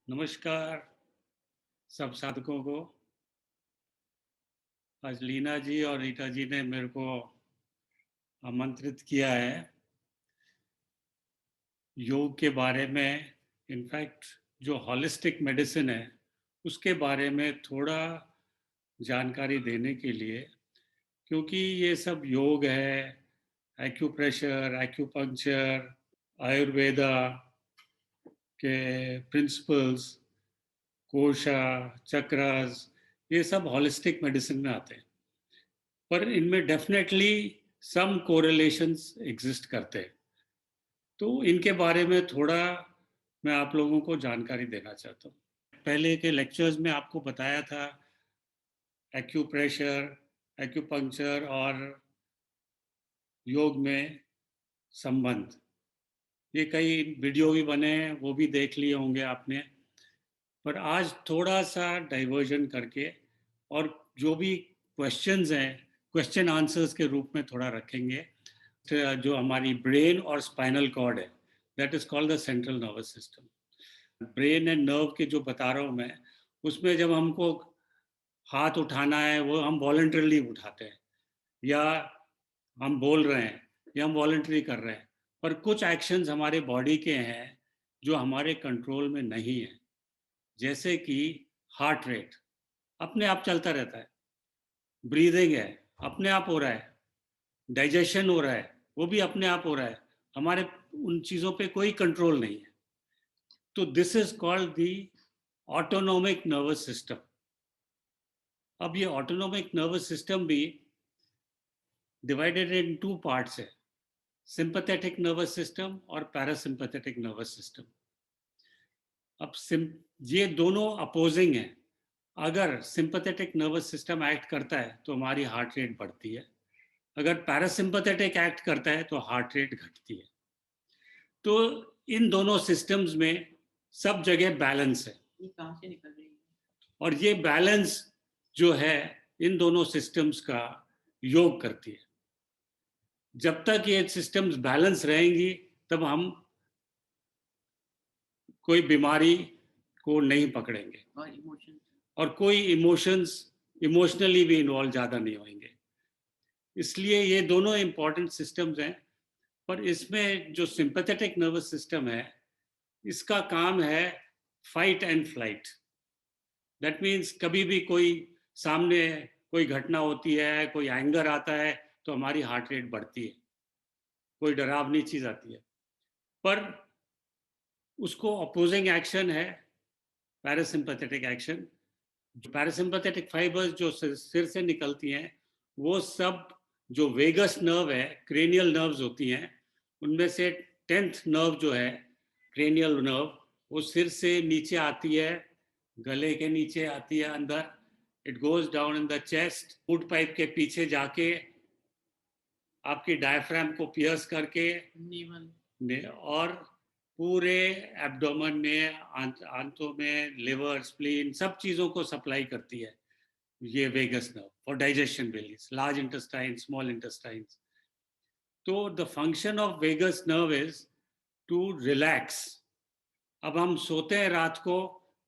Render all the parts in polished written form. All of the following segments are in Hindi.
नमस्कार सब साधकों को। आज लीना जी और रीटा जी ने मेरे को आमंत्रित किया है योग के बारे में। इनफैक्ट जो हॉलिस्टिक मेडिसिन है उसके बारे में थोड़ा जानकारी देने के लिए, क्योंकि ये सब योग है, एक्यूप्रेशर, एक्यूपंक्चर, आयुर्वेदा के प्रिंसिपल्स, कोशा, चक्रास, ये सब हॉलिस्टिक मेडिसिन में आते हैं। पर इनमें डेफिनेटली सम कोरिलेशंस एग्जिस्ट करते हैं। तो इनके बारे में थोड़ा मैं आप लोगों को जानकारी देना चाहता हूँ। पहले के लेक्चर्स में आपको बताया था एक्यूप्रेशर, एक्यूपंक्चर और योग में संबंध। ये कई वीडियो भी बने हैं, वो भी देख लिए होंगे आपने। पर आज थोड़ा सा डाइवर्जन करके और जो भी क्वेश्चंस हैं, क्वेश्चन आंसर्स के रूप में थोड़ा रखेंगे। जो हमारी ब्रेन और स्पाइनल कॉर्ड है, that is called the central nervous system. Brain and nerve के जो बता रहा हूँ मैं, उसमें जब हमको हाथ उठाना है वो हम वॉलंटरली उठाते हैं, या हम बोल रहे हैं या हम वॉलंटरी कर रहे हैं। पर कुछ एक्शंस हमारे बॉडी के हैं जो हमारे कंट्रोल में नहीं है, जैसे कि हार्ट रेट अपने आप चलता रहता है, ब्रीदिंग है अपने आप हो रहा है, डाइजेशन हो रहा है वो भी अपने आप हो रहा है, हमारे उन चीज़ों पे कोई कंट्रोल नहीं है। तो this is called the autonomic nervous system. अब ये ऑटोनोमिक नर्वस सिस्टम भी डिवाइडेड इन टू पार्ट्स है, सिंपैथेटिक नर्वस सिस्टम और पैरासिम्पैथेटिक नर्वस सिस्टम। अब ये दोनों अपोजिंग हैं। अगर सिंपैथेटिक नर्वस सिस्टम एक्ट करता है तो हमारी हार्ट रेट बढ़ती है, अगर पैरासिम्पैथेटिक एक्ट करता है तो हार्ट रेट घटती है। तो इन दोनों सिस्टम्स में सब जगह बैलेंस है। ये कहाँ से निकल रही है? और ये बैलेंस जो है इन दोनों सिस्टम्स का योग करती है। जब तक ये सिस्टम्स बैलेंस रहेंगी तब हम कोई बीमारी को नहीं पकड़ेंगे और कोई इमोशनली भी इन्वॉल्व ज़्यादा नहीं होंगे। इसलिए ये दोनों इंपॉर्टेंट सिस्टम्स हैं। पर इसमें जो सिंपैथेटिक नर्वस सिस्टम है, इसका काम है fight and flight. That means कभी भी कोई सामने कोई घटना होती है, कोई एंगर आता है तो हमारी हार्ट रेट बढ़ती है, कोई डरावनी चीज़ आती है। पर उसको अपोजिंग एक्शन है पैरासिम्पैथेटिक एक्शन। जो पैरासिम्पैथेटिक फाइबर्स जो सिर से निकलती हैं, वो सब जो वेगस नर्व है, क्रेनियल नर्व्स होती हैं, उनमें से 10th नर्व जो है क्रेनियल नर्व, वो सिर से नीचे आती है, गले के नीचे आती है अंदर। It goes down in the chest, food pipe के पीछे जाके आपकी डायफ्राम को पियर्स करके और पूरे एब्डोमेन में, आंतों में, लिवर, स्प्लीन, सब चीज़ों को सप्लाई करती है ये vagus nerve for digestion bellies, large intestine, small intestine. तो the function of vagus nerve is to relax. अब हम सोते हैं रात को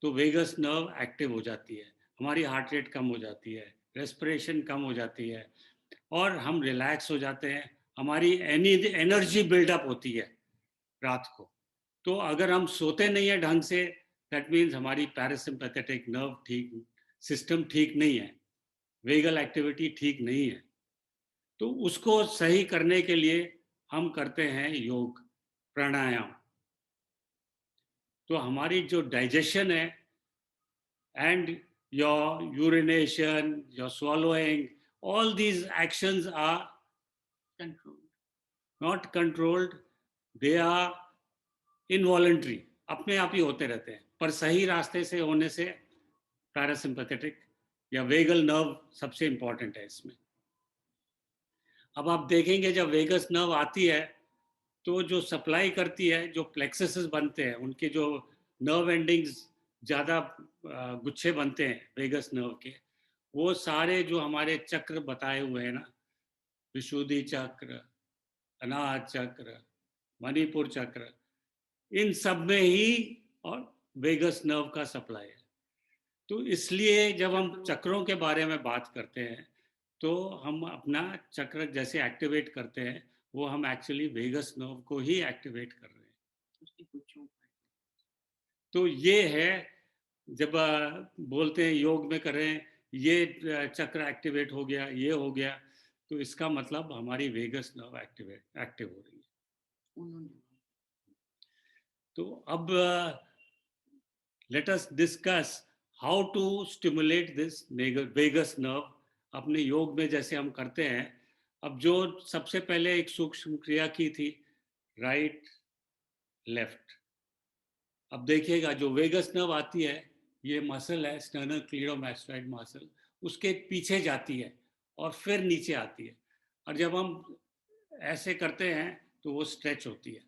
तो वेगस नर्व एक्टिव हो जाती है, हमारी हार्ट रेट कम हो जाती है, रेस्पिरेशन कम हो जाती है और हम रिलैक्स हो जाते हैं, हमारी एनर्जी बिल्डअप होती है रात को। तो अगर हम सोते नहीं है ढंग से, दैट मीन्स हमारी पैरासिम्पैथेटिक नर्व ठीक सिस्टम ठीक नहीं है, वेगल एक्टिविटी ठीक नहीं है। तो उसको सही करने के लिए हम करते हैं योग, प्राणायाम। तो हमारी जो डाइजेशन है and your urination, your swallowing, all these actions are controlled. Not controlled, they are involuntary, अपने आप ही होते रहते हैं। पर सही रास्ते से होने से पैरासिम्पैथेटिक या वेगल नर्व सबसे इंपॉर्टेंट है इसमें। अब आप देखेंगे जब वेगस नर्व आती है तो जो सप्लाई करती है, जो प्लेक्सस बनते हैं, उनके जो नर्व एंडिंग्स ज़्यादा गुच्छे बनते हैं वेगस नर्व के, वो सारे जो हमारे चक्र बताए हुए हैं ना, विशुद्धि चक्र, अनाहत चक्र, मणिपुर चक्र, इन सब में ही और वेगस नर्व का सप्लाई है। तो इसलिए जब हम चक्रों के बारे में बात करते हैं तो हम अपना चक्र जैसे एक्टिवेट करते हैं वो हम एक्चुअली वेगस नर्व को ही एक्टिवेट कर रहे हैं। तो ये है जब बोलते हैं योग में करें ये चक्र एक्टिवेट हो गया, ये हो गया, तो इसका मतलब हमारी वेगस नर्व एक्टिव हो रही है। तो अब let us discuss how to stimulate this vagus nerve अपने योग में जैसे हम करते हैं। अब जो सबसे पहले एक सूक्ष्म क्रिया की थी राइट लेफ्ट, अब देखिएगा जो वेगस नर्व आती है ये मसल है स्टर्नल क्लीरोमास्टोइड मसल, उसके पीछे जाती है और फिर नीचे आती है। और जब हम ऐसे करते हैं तो वो स्ट्रेच होती है,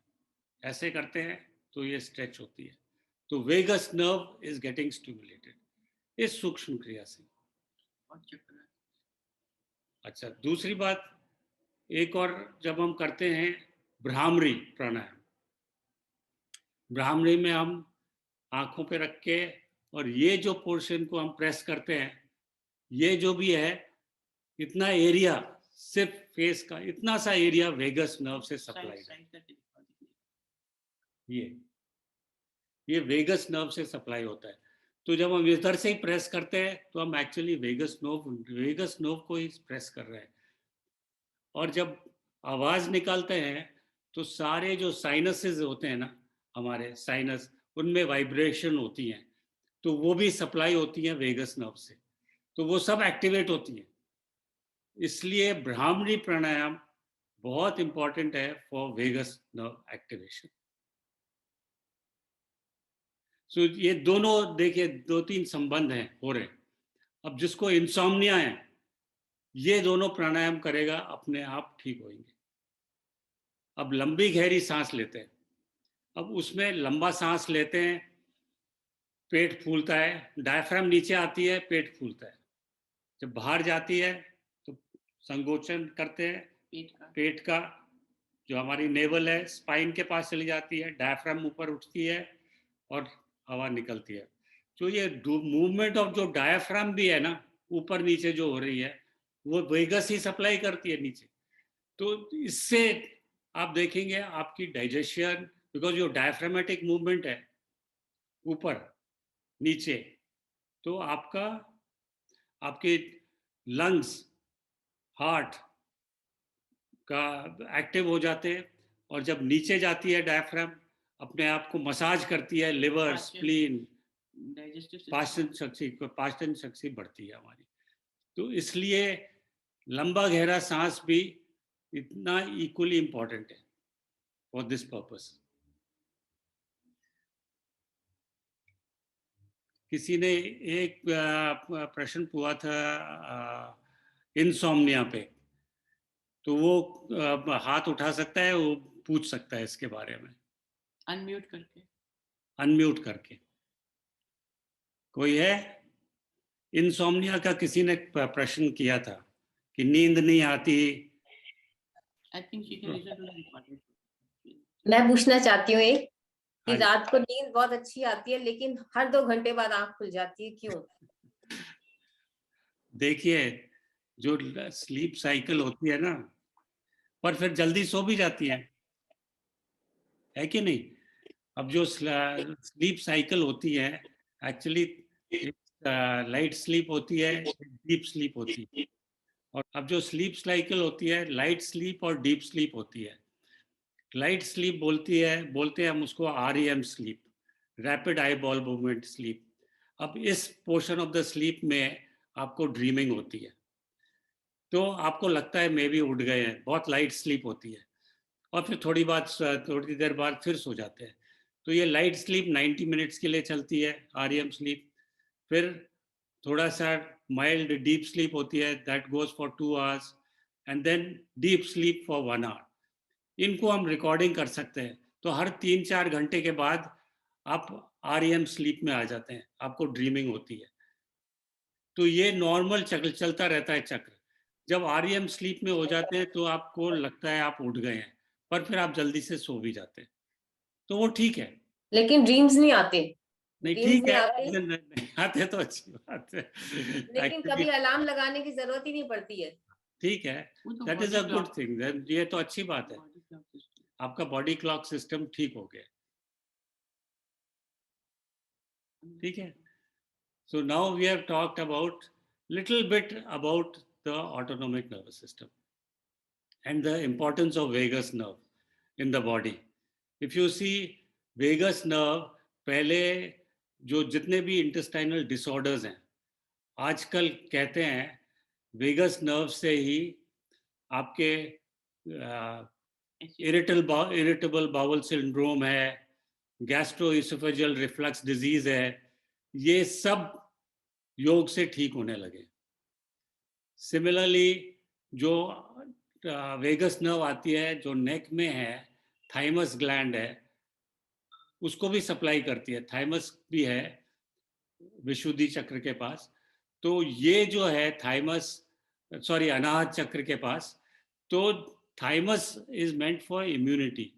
ऐसे करते हैं तो ये स्ट्रेच होती है। तो vagus nerve is getting stimulated इस सूक्ष्म क्रिया से। अच्छा, दूसरी बात एक और जब हम करते हैं भ्रामरी प्राणायाम, भ्रामरी में हम आंखों पे रख के और ये जो पोर्शन को हम प्रेस करते हैं, ये जो भी है इतना एरिया, सिर्फ फेस का इतना सा एरिया वेगस नर्व से सप्लाई है। ये वेगस नर्व से सप्लाई होता है। तो जब हम इधर से ही प्रेस करते हैं तो हम एक्चुअली वेगस नर्व को ही प्रेस कर रहे हैं। और जब आवाज निकालते हैं तो सारे जो साइनसेस होते हैं ना हमारे साइनस, उनमें वाइब्रेशन होती हैं, तो वो भी सप्लाई होती है वेगस नर्व से, तो वो सब एक्टिवेट होती है। इसलिए भ्रामरी प्राणायाम बहुत इंपॉर्टेंट है फॉर वेगस नर्व एक्टिवेशन। सो ये दोनों देखिए 2-3 संबंध हैं हो रहे। अब जिसको इंसोम्निया है ये दोनों प्राणायाम करेगा अपने आप ठीक होंगे। अब लंबी गहरी सांस लेते हैं, अब उसमें लंबा सांस लेते हैं, पेट फूलता है, डायफ्राम नीचे आती है, पेट फूलता है। जब बाहर जाती है तो संकोचन करते हैं पेट का, जो हमारी नेवल है स्पाइन के पास चली जाती है, डायफ्राम ऊपर उठती है और हवा निकलती है। तो ये मूवमेंट ऑफ जो डायफ्राम भी है ना ऊपर नीचे जो हो रही है वो वेगस ही सप्लाई करती है नीचे। तो इससे आप देखेंगे आपकी डाइजेशन, बिकॉज जो डायफ्रामेटिक मूवमेंट है ऊपर नीचे, तो आपके लंग्स हार्ट का एक्टिव हो जाते हैं। और जब नीचे जाती है डायफ्राम अपने आप को मसाज करती है, लिवर स्प्लीन पाचन शक्ति बढ़ती है हमारी। तो इसलिए लंबा गहरा सांस भी इतना इक्वली इंपॉर्टेंट है फॉर दिस पर्पस। किसी ने एक प्रश्न पूछा था इंसोम्निया पे, तो वो हाथ उठा सकता है, वो पूछ सकता है इसके बारे में अनम्यूट करके। कोई है? इंसोम्निया का किसी ने प्रश्न किया था कि नींद नहीं आती। मैं पूछना चाहती हूँ एक कि रात को नींद बहुत अच्छी आती है लेकिन हर 2 घंटे बाद आंख खुल जाती है, क्यों? देखिए जो स्लीप साइकिल होती है ना, पर फिर जल्दी सो भी जाती है कि नहीं? अब जो स्लीप साइकिल होती है एक्चुअली लाइट स्लीप होती है, डीप स्लीप होती है। और अब जो स्लीप साइकिल होती है लाइट स्लीप और डीप स्लीप होती है। लाइट स्लीप बोलते हैं हम उसको REM sleep, rapid eye ball movement sleep. अब इस पोर्शन ऑफ द स्लीप में आपको ड्रीमिंग होती है, तो आपको लगता है मे भी उठ गए हैं, बहुत लाइट स्लीप होती है। और फिर थोड़ी देर बाद फिर सो जाते हैं। तो ये लाइट स्लीप 90 मिनट्स के लिए चलती है REM स्लीप। फिर थोड़ा सा माइल्ड डीप स्लीप होती है, that goes for 2 hours, and then deep sleep for 1 hour. इनको हम रिकॉर्डिंग कर सकते हैं। तो हर 3-4 घंटे के बाद आप REM स्लीप में आ जाते हैं, आपको ड्रीमिंग होती है। तो ये नॉर्मल चक्र चलता रहता है चक्र। जब REM स्लीप में हो जाते हैं तो आपको लगता है आप उठ गए हैं, पर फिर आप जल्दी से सो भी जाते हैं, तो वो ठीक है। लेकिन ड्रीम्स नहीं आते? नहीं नींद ठीक नहीं है, आती, अगर नहीं आते तो अच्छी बात है। लेकिन एक्चुअली कभी अलार्म लगाने की जरूरत ही नहीं पड़ती है। ठीक है, that is a good thing, ये तो अच्छी बात है, आपका बॉडी क्लॉक सिस्टम ठीक हो गया, ठीक है। So now we have talked about little bit about the autonomic nervous system and the importance of vagus nerve in the body. If you see vagus nerve, पहले जो जितने भी intestinal disorders हैं, आजकल कहते हैं वेगस नर्व से ही आपके इरिटेबल बाउल सिंड्रोम है, गैस्ट्रोइसोफेजियल रिफ्लक्स डिजीज है, ये सब योग से ठीक होने लगे। सिमिलरली जो वेगस नर्व आती है जो नेक में है, थाइमस ग्लैंड है, उसको भी सप्लाई करती है, थाइमस भी है विशुद्धि चक्र के पास। तो ये जो है थाइमस, सॉरी अनाहत चक्र के पास, तो thymus is meant for immunity.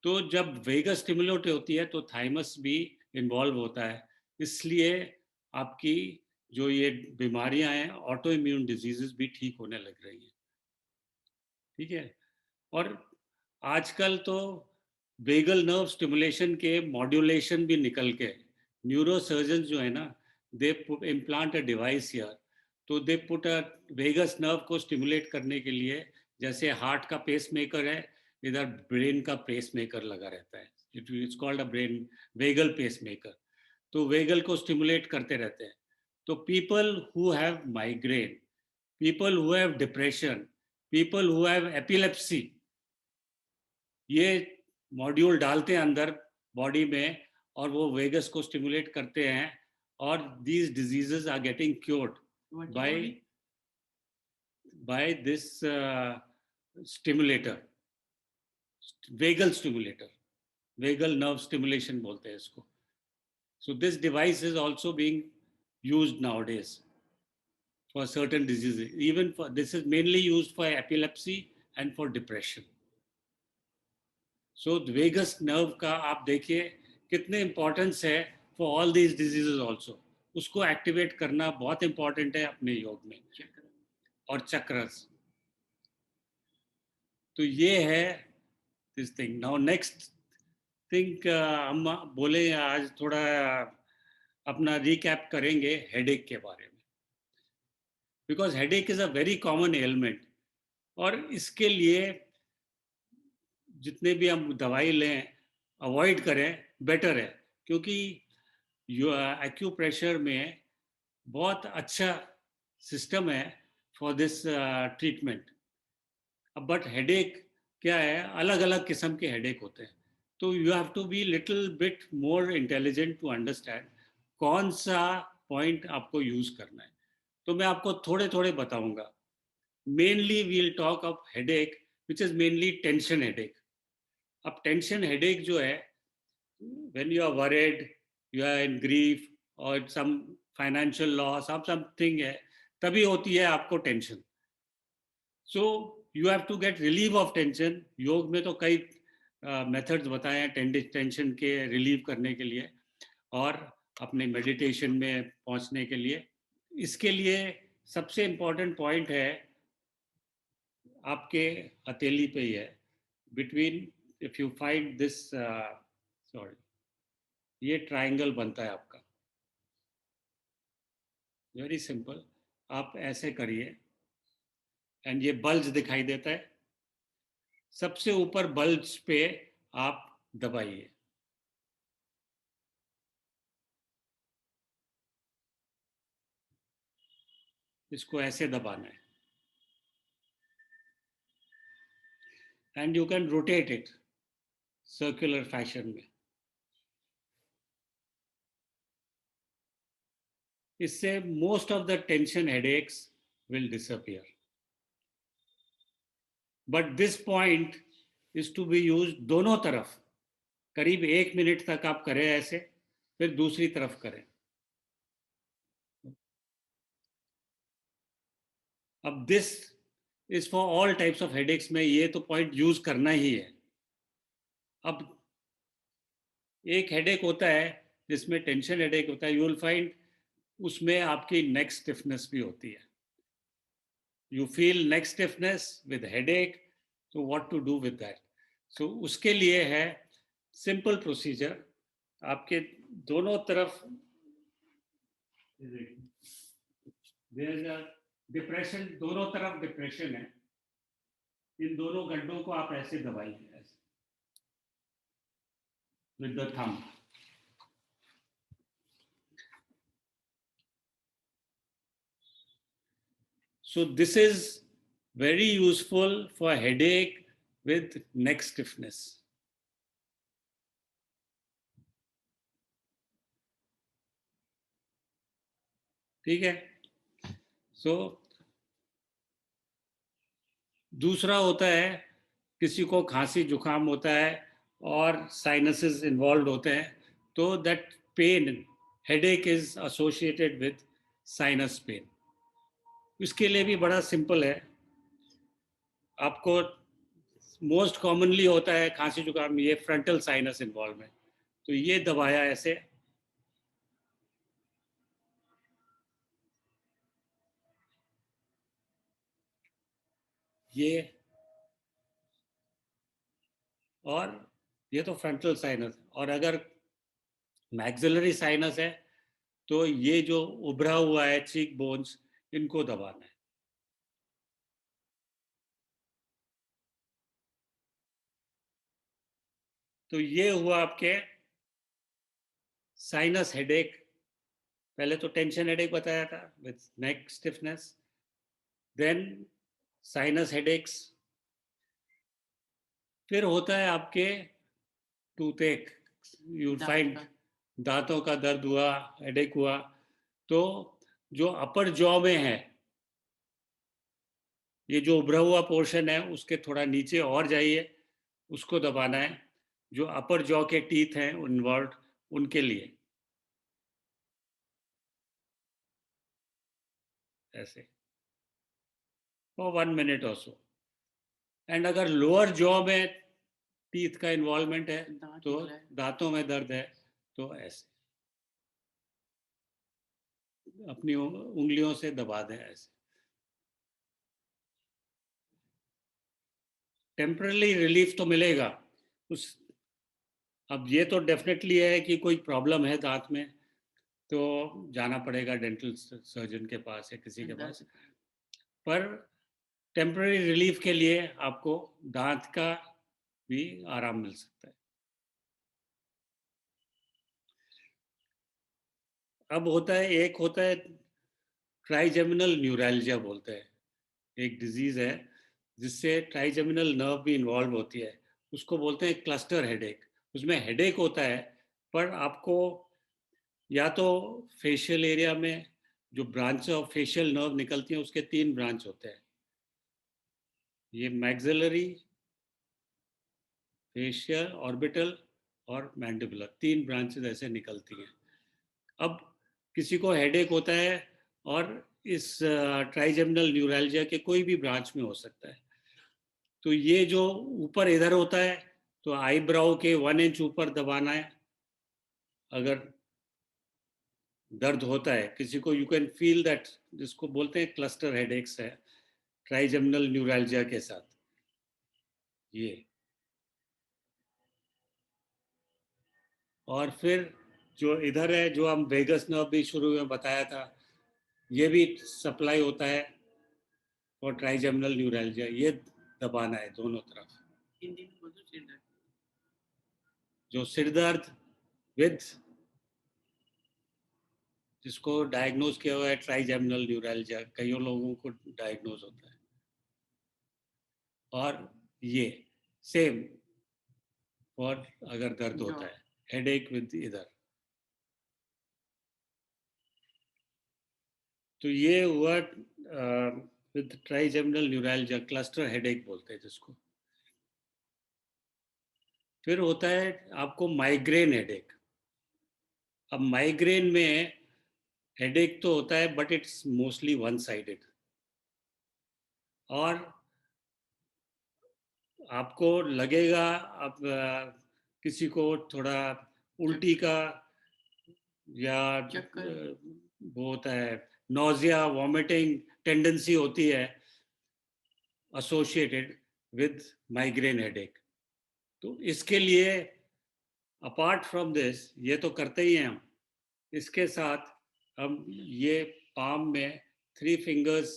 तो जब वेगस स्टिमुलेट होती है तो थाइमस भी इन्वॉल्व होता है, इसलिए आपकी जो ये बीमारियां हैं, ऑटो इम्यून डिजीजेस भी ठीक होने लग रही हैं, ठीक है। और आजकल तो वेगल नर्व स्टिमुलेशन के मॉड्यूलेशन भी निकल के, न्यूरोसर्जन जो है ना, they implant a device here, तो they put a vagus nerve को स्टिमुलेट करने के लिए, जैसे हार्ट का पेस मेकर है, इधर ब्रेन का पेस मेकर लगा रहता है, it's called a brain vagal pacemaker, तो वेगल को स्टिमुलेट करते रहते हैं। तो people who have migraine, people who have depression, people who have epilepsy, ये मॉड्यूल डालते हैं अंदर बॉडी में और वो वेगस को स्टिमुलेट करते हैं, और these diseases are getting cured by this stimulator, vagal stimulator, vagal nerve stimulation बोलते हैं इसको। So this device is also being used nowadays for certain diseases, even for, this is mainly used for epilepsy and for depression. So vagus nerve का आप देखिए कितने इंपॉर्टेंस है for all these diseases also, उसको एक्टिवेट करना बहुत इंपॉर्टेंट है अपने योग में, और चक्रस। तो ये है this thing. Now next think हम बोले आज थोड़ा अपना रिकैप करेंगे हेडेक के बारे में, because headache is a very common element, और इसके लिए जितने भी हम दवाई लें अवॉइड करें बेटर है, क्योंकि एक्यूप्रेशर में बहुत अच्छा सिस्टम है फॉर दिस ट्रीटमेंट। अब बट हेडेक क्या है, अलग अलग किस्म के हेडेक होते हैं, तो you have to be little bit more intelligent to understand कौन सा पॉइंट आपको यूज करना है। तो मैं आपको थोड़े थोड़े बताऊंगा। Mainly we'll talk of headache which is mainly tension headache. अब टेंशन हेडेक जो है, when you are worried, you are in grief or some financial loss, अब something है, तभी होती है आपको tension. So you have to get relieve of tension. योग में तो कई मेथड्स बताए हैं टेंशन के रिलीव करने के लिए और अपने मेडिटेशन में पहुंचने के लिए। इसके लिए सबसे इम्पोर्टेंट पॉइंट है आपके हथेली पे ही है, between, if you find this, sorry, ये ट्रायंगल बनता है आपका, वेरी सिंपल। आप ऐसे करिए एंड ये बल्ज दिखाई देता है, सबसे ऊपर बल्ज पे आप दबाइए, इसको ऐसे दबाना है and you can rotate it circular fashion में। इससे most of the tension headaches will disappear, but this point is to be use दोनों तरफ। करीब 1 मिनट तक आप करें ऐसे, फिर दूसरी तरफ करें। अब this is for all types of headaches में ये तो पॉइंट यूज करना ही है। अब एक हेडेक होता है जिसमें टेंशन हेडेक होता है, यू विल फाइंड उसमें आपकी नेक स्टिफनेस भी होती है. You feel neck stiffness with headache, so what to do with that? So उसके लिए है सिंपल प्रोसीजर. आपके दोनों तरफ डिप्रेशन, दोनों तरफ डिप्रेशन है, इन दोनों गड्ढों को आप ऐसे दबाइए, ऐसे with the thumb. So this is very useful for headache with neck stiffness. ठीक है. So दूसरा होता है, किसी को खांसी जुकाम होता है और साइनसेस इन्वॉल्व होते हैं, तो that pain, headache is associated with sinus pain. इसके लिए भी बड़ा सिंपल है. आपको मोस्ट कॉमनली होता है खांसी जुकाम, ये फ्रंटल साइनस इन्वॉल्व है, तो ये दबाया ऐसे, ये, और ये तो फ्रंटल साइनस. और अगर मैक्सिलरी साइनस है तो ये जो उभरा हुआ है चीक बोन्स, इनको दबाना है. तो ये हुआ आपके साइनस हेडेक. पहले तो टेंशन हेडेक बताया था with neck stiffness, then sinus headaches. फिर होता है आपके टूथेक. यू फाइंड दांतों का दर्द हुआ, हेडेक हुआ, तो जो अपर जॉ में है, ये जो उभरा हुआ पोर्शन है, उसके थोड़ा नीचे और जाइए, उसको दबाना है. जो अपर जॉ के टीथ हैं इन्वॉल्व, उनके लिए ऐसे फॉर 1 मिनट और सो. एंड अगर लोअर जॉ में टीथ का इन्वॉल्वमेंट है, तो दांतों में दर्द है, तो ऐसे अपनी उंगलियों से दबा दें ऐसे. टेम्पररी रिलीफ तो मिलेगा उस. अब ये तो डेफिनेटली है कि कोई प्रॉब्लम है दांत में, तो जाना पड़ेगा डेंटल सर्जन के पास या किसी के पास. पर टेम्पररी रिलीफ के लिए आपको दांत का भी आराम मिल सकता है. अब होता है, एक होता है ट्राइजेमिनल न्यूरैल्जिया बोलते हैं. एक डिजीज है जिससे ट्राइजेमिनल नर्व भी इन्वॉल्व होती है. उसको बोलते हैं क्लस्टर हेडेक. उसमें हेडेक होता है, पर आपको या तो फेशियल एरिया में जो ब्रांच ऑफ फेशियल नर्व निकलती हैं, उसके 3 ब्रांच होते हैं. ये मैक्सिलरी, फेशियल, ऑर्बिटल और मैंडिबुलर, 3 ब्रांचेस ऐसे निकलती हैं. अब किसी को हेडेक होता है और इस ट्राइजेमिनल न्यूरैल्जिया के कोई भी ब्रांच में हो सकता है. तो ये जो ऊपर इधर होता है, तो आईब्राउ के 1 इंच ऊपर दबाना है. अगर दर्द होता है किसी को, यू कैन फील दैट, जिसको बोलते हैं क्लस्टर हेडेक्स है ट्राइजेमिनल न्यूरैल्जिया के साथ. ये, और फिर जो इधर है, जो हम वेगस नर्व भी शुरू में बताया था, ये भी सप्लाई होता है और ट्राइजेमिनल न्यूरैल्जिया, ये दबाना है दोनों तरफ. जो सिर दर्द विद, जिसको डायग्नोज किया हुआ है ट्राइजेमिनल न्यूरैल्जिया, कई लोगों को डायग्नोज होता है. और ये सेम, और अगर दर्द होता है, हेडेक विद इधर. तो ये हुआ with trigeminal neuralgia, cluster headache बोलते हैं जिसको. फिर होता है आपको माइग्रेन हेडेक. अब माइग्रेन में हेडेक तो होता है, but it's mostly one sided. और आपको लगेगा, अब किसी को थोड़ा उल्टी का या वो होता है नोजिया, वॉमिटिंग टेंडेंसी होती है एसोसिएटेड विद माइग्रेन हेडेक। तो इसके लिए अपार्ट फ्रॉम दिस, ये तो करते ही हैं हम, इसके साथ हम ये पाम में 3 फिंगर्स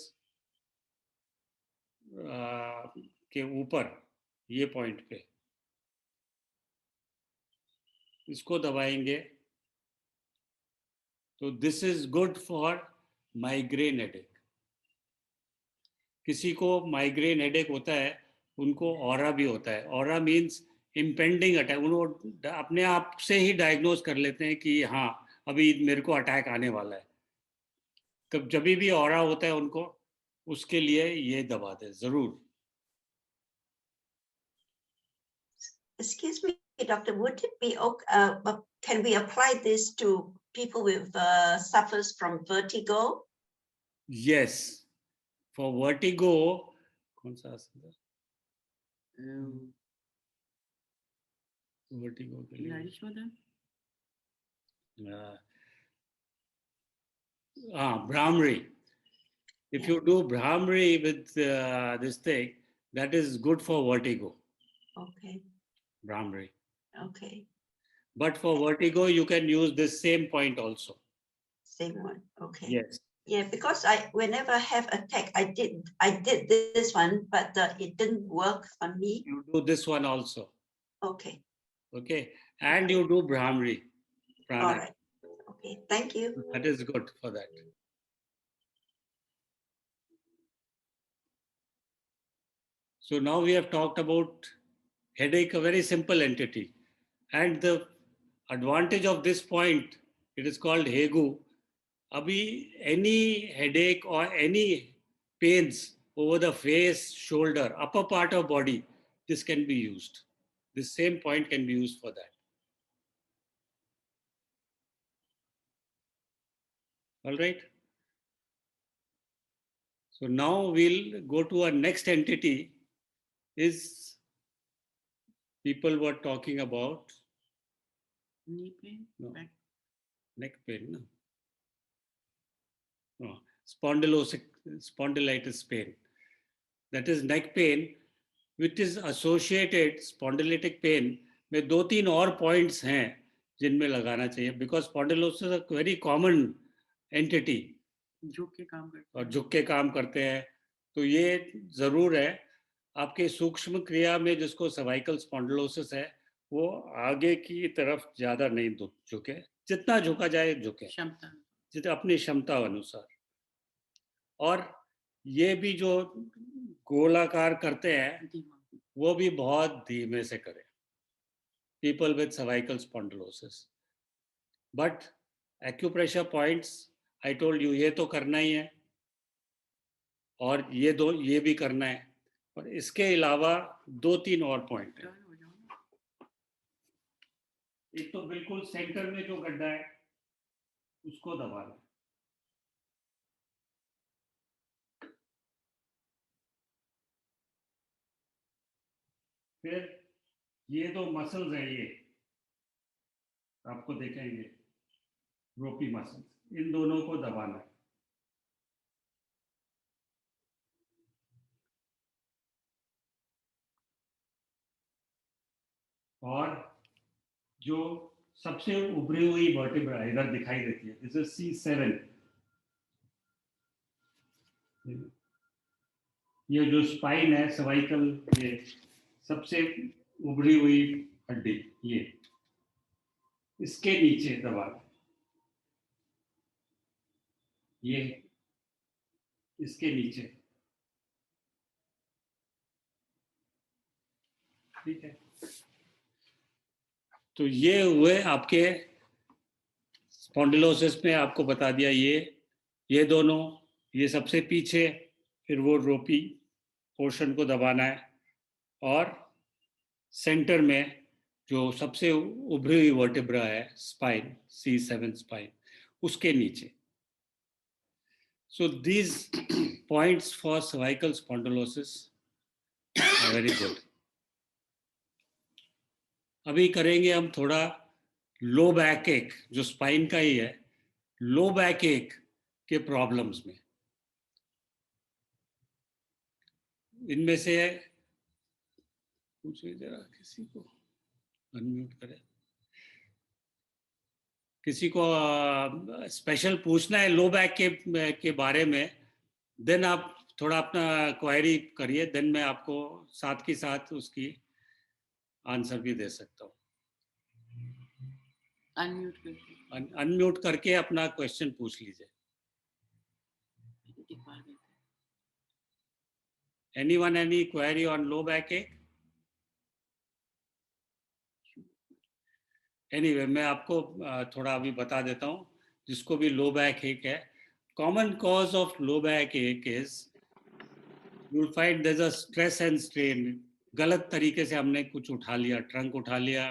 के ऊपर ये पॉइंट पे इसको दबाएंगे। तो this is good for migraine headache. किसी को माइग्रेन हेडेक होता है, उनको ऑरा भी होता है। Aura means impending attack. उन्होंने अपने आप से ही डायग्नोज कर लेते हैं कि हाँ अभी मेरे को अटैक आने वाला है। तब जब भी ऑरा होता है उनको, उसके लिए ये दबा दें जरूर। Excuse me, doctor, would it be okay, can we apply this to people with suffers from vertigo? Yes, for vertigo, कौन सा आसन था? वर्टिगो के लिए Brahmari. If you do Brahmari with this thing, that is good for vertigo. Okay. Brahmari. Okay. But for vertigo, you can use this same point also. Same one. Okay. Yes. Yeah, because whenever I have attack, I did this one, but it didn't work on me. You do this one also. Okay. Okay. And you do Brahmari. All right. Okay. Thank you. That is good for that. So now we have talked about headache, a very simple entity. And the advantage of this point, it is called Hegu. Abhi, any headache or any pains over the face, shoulder, upper part of body, this can be used. This same point can be used for that. All right. So now we'll go to our next entity. Is people were talking about knee pain, no, back. Neck pain, no, spondylitis pain. That is neck pain, which is associated spondylitic pain में 2-3 और points हैं जिनमें लगाना चाहिए, because spondylosis is a very common entity. झुक के काम करते और झुक के काम करते हैं, तो ये जरूर है आपके सूक्ष्म क्रिया में जिसको सर्वाइकल स्पॉन्डिलोसिस है, वो आगे की तरफ ज्यादा नहीं झुके, जितना झुका जाए झुके, क्षमता, जितना अपनी क्षमता अनुसार। और ये भी जो गोलाकार करते हैं वो भी बहुत धीमे से करें, people with cervical spondylosis. But acupressure points, I told you, ये तो करना ही है और ये भी करना है, और इसके अलावा 2-3 और पॉइंट है। एक तो बिल्कुल सेंटर में जो गड्ढा है उसको दबाना, फिर ये दो मसल्स हैं, ये आपको देखेंगे रोपी मसल्स, इन दोनों को दबाना है। और जो सबसे उभरी हुई वर्टिब्रा इधर दिखाई देती है, दिस इज C7। ये जो स्पाइन है सर्वाइकल, ये सबसे उभरी हुई हड्डी, ये इसके नीचे दबाना, ये इसके नीचे, ठीक है। तो ये हुए आपके स्पॉन्डिलोसिस में, आपको बता दिया ये दोनों, ये सबसे पीछे, फिर वो रोपी पोर्शन को दबाना है, और सेंटर में जो सबसे उभरी हुई वर्टिब्रा है स्पाइन, C7 स्पाइन, उसके नीचे। So these points for cervical spondylosis are very good. अभी करेंगे हम थोड़ा लो बैक एक, जो स्पाइन का ही है, लो बैक एक के प्रॉब्लम्स में, इनमें से पूछिए जरा, किसी को अनम्यूट करें, किसी को स्पेशल पूछना है लो बैक के बारे में, देन आप थोड़ा अपना क्वेरी करिए, देन मैं आपको साथ के साथ उसकी आंसर भी दे सकता हूँ। अनम्यूट करके अनम्यूट करके अपना क्वेश्चन पूछ लीजिए। दिखा देते हैं। Anyone any query on low backache? Anyway, मैं आपको थोड़ा अभी बता देता हूँ, जिसको भी लो बैक एक है, common cause of low back ache is you will find there is a stress and strain. गलत तरीके से हमने कुछ उठा लिया, ट्रंक उठा लिया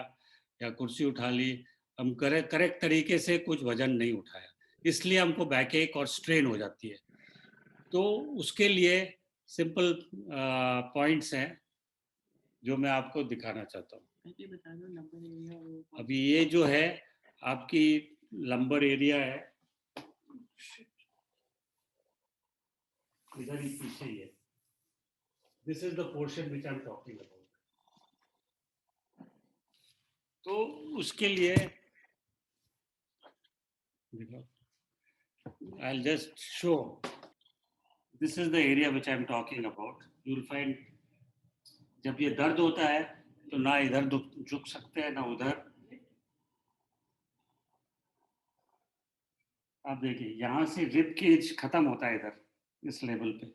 या कुर्सी उठा ली, हम करेक्ट तरीके से कुछ वजन नहीं उठाया, इसलिए हमको बैक एक और स्ट्रेन हो जाती है। तो उसके लिए सिंपल पॉइंट्स हैं जो मैं आपको दिखाना चाहता हूँ। पहले बता दो नंबर एरिया वो अभी ये जो है आपकी लंबर एरिया है, इधर ही पीछे ही है। This is the portion which I am talking about. तो उसके लिए आई will just show, this is the area which I am talking about. You will find जब ये दर्द होता है तो ना इधर झुक सकते हैं ना उधर। आप देखिए यहाँ से रिब केज खत्म होता है इधर, इस लेवल पे,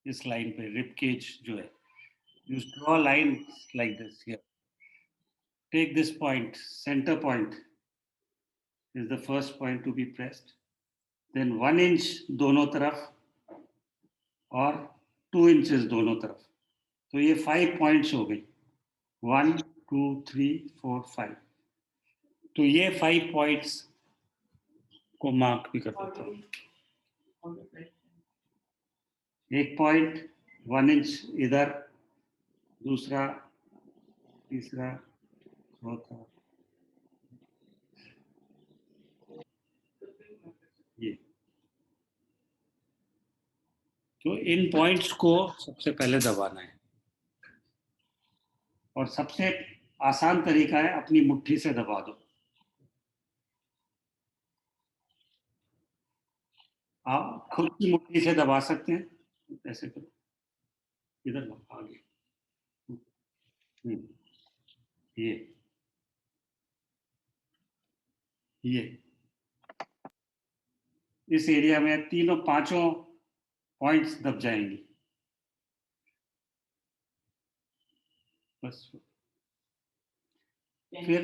इस लाइन पे रिब केज जो है। You draw a line like this here. Take this point, center point is the first point to be pressed. Then 1 inch दोनों तरफ और 2 inches दोनों तरफ। तो ये 5 points हो गई, 1 2 3 4 5। तो ये 5 points को मार्क भी कर देता हूँ। एक पॉइंट 1 इंच इधर, दूसरा, तीसरा, चौथा, ये। तो इन पॉइंट्स को सबसे पहले दबाना है, और सबसे आसान तरीका है अपनी मुट्ठी से दबा दो। आप खुद की मुट्ठी से दबा सकते हैं, ऐसे करो, इधर आगे, ये इस एरिया में तीनों पांचों पॉइंट्स दब जाएंगी बस। फिर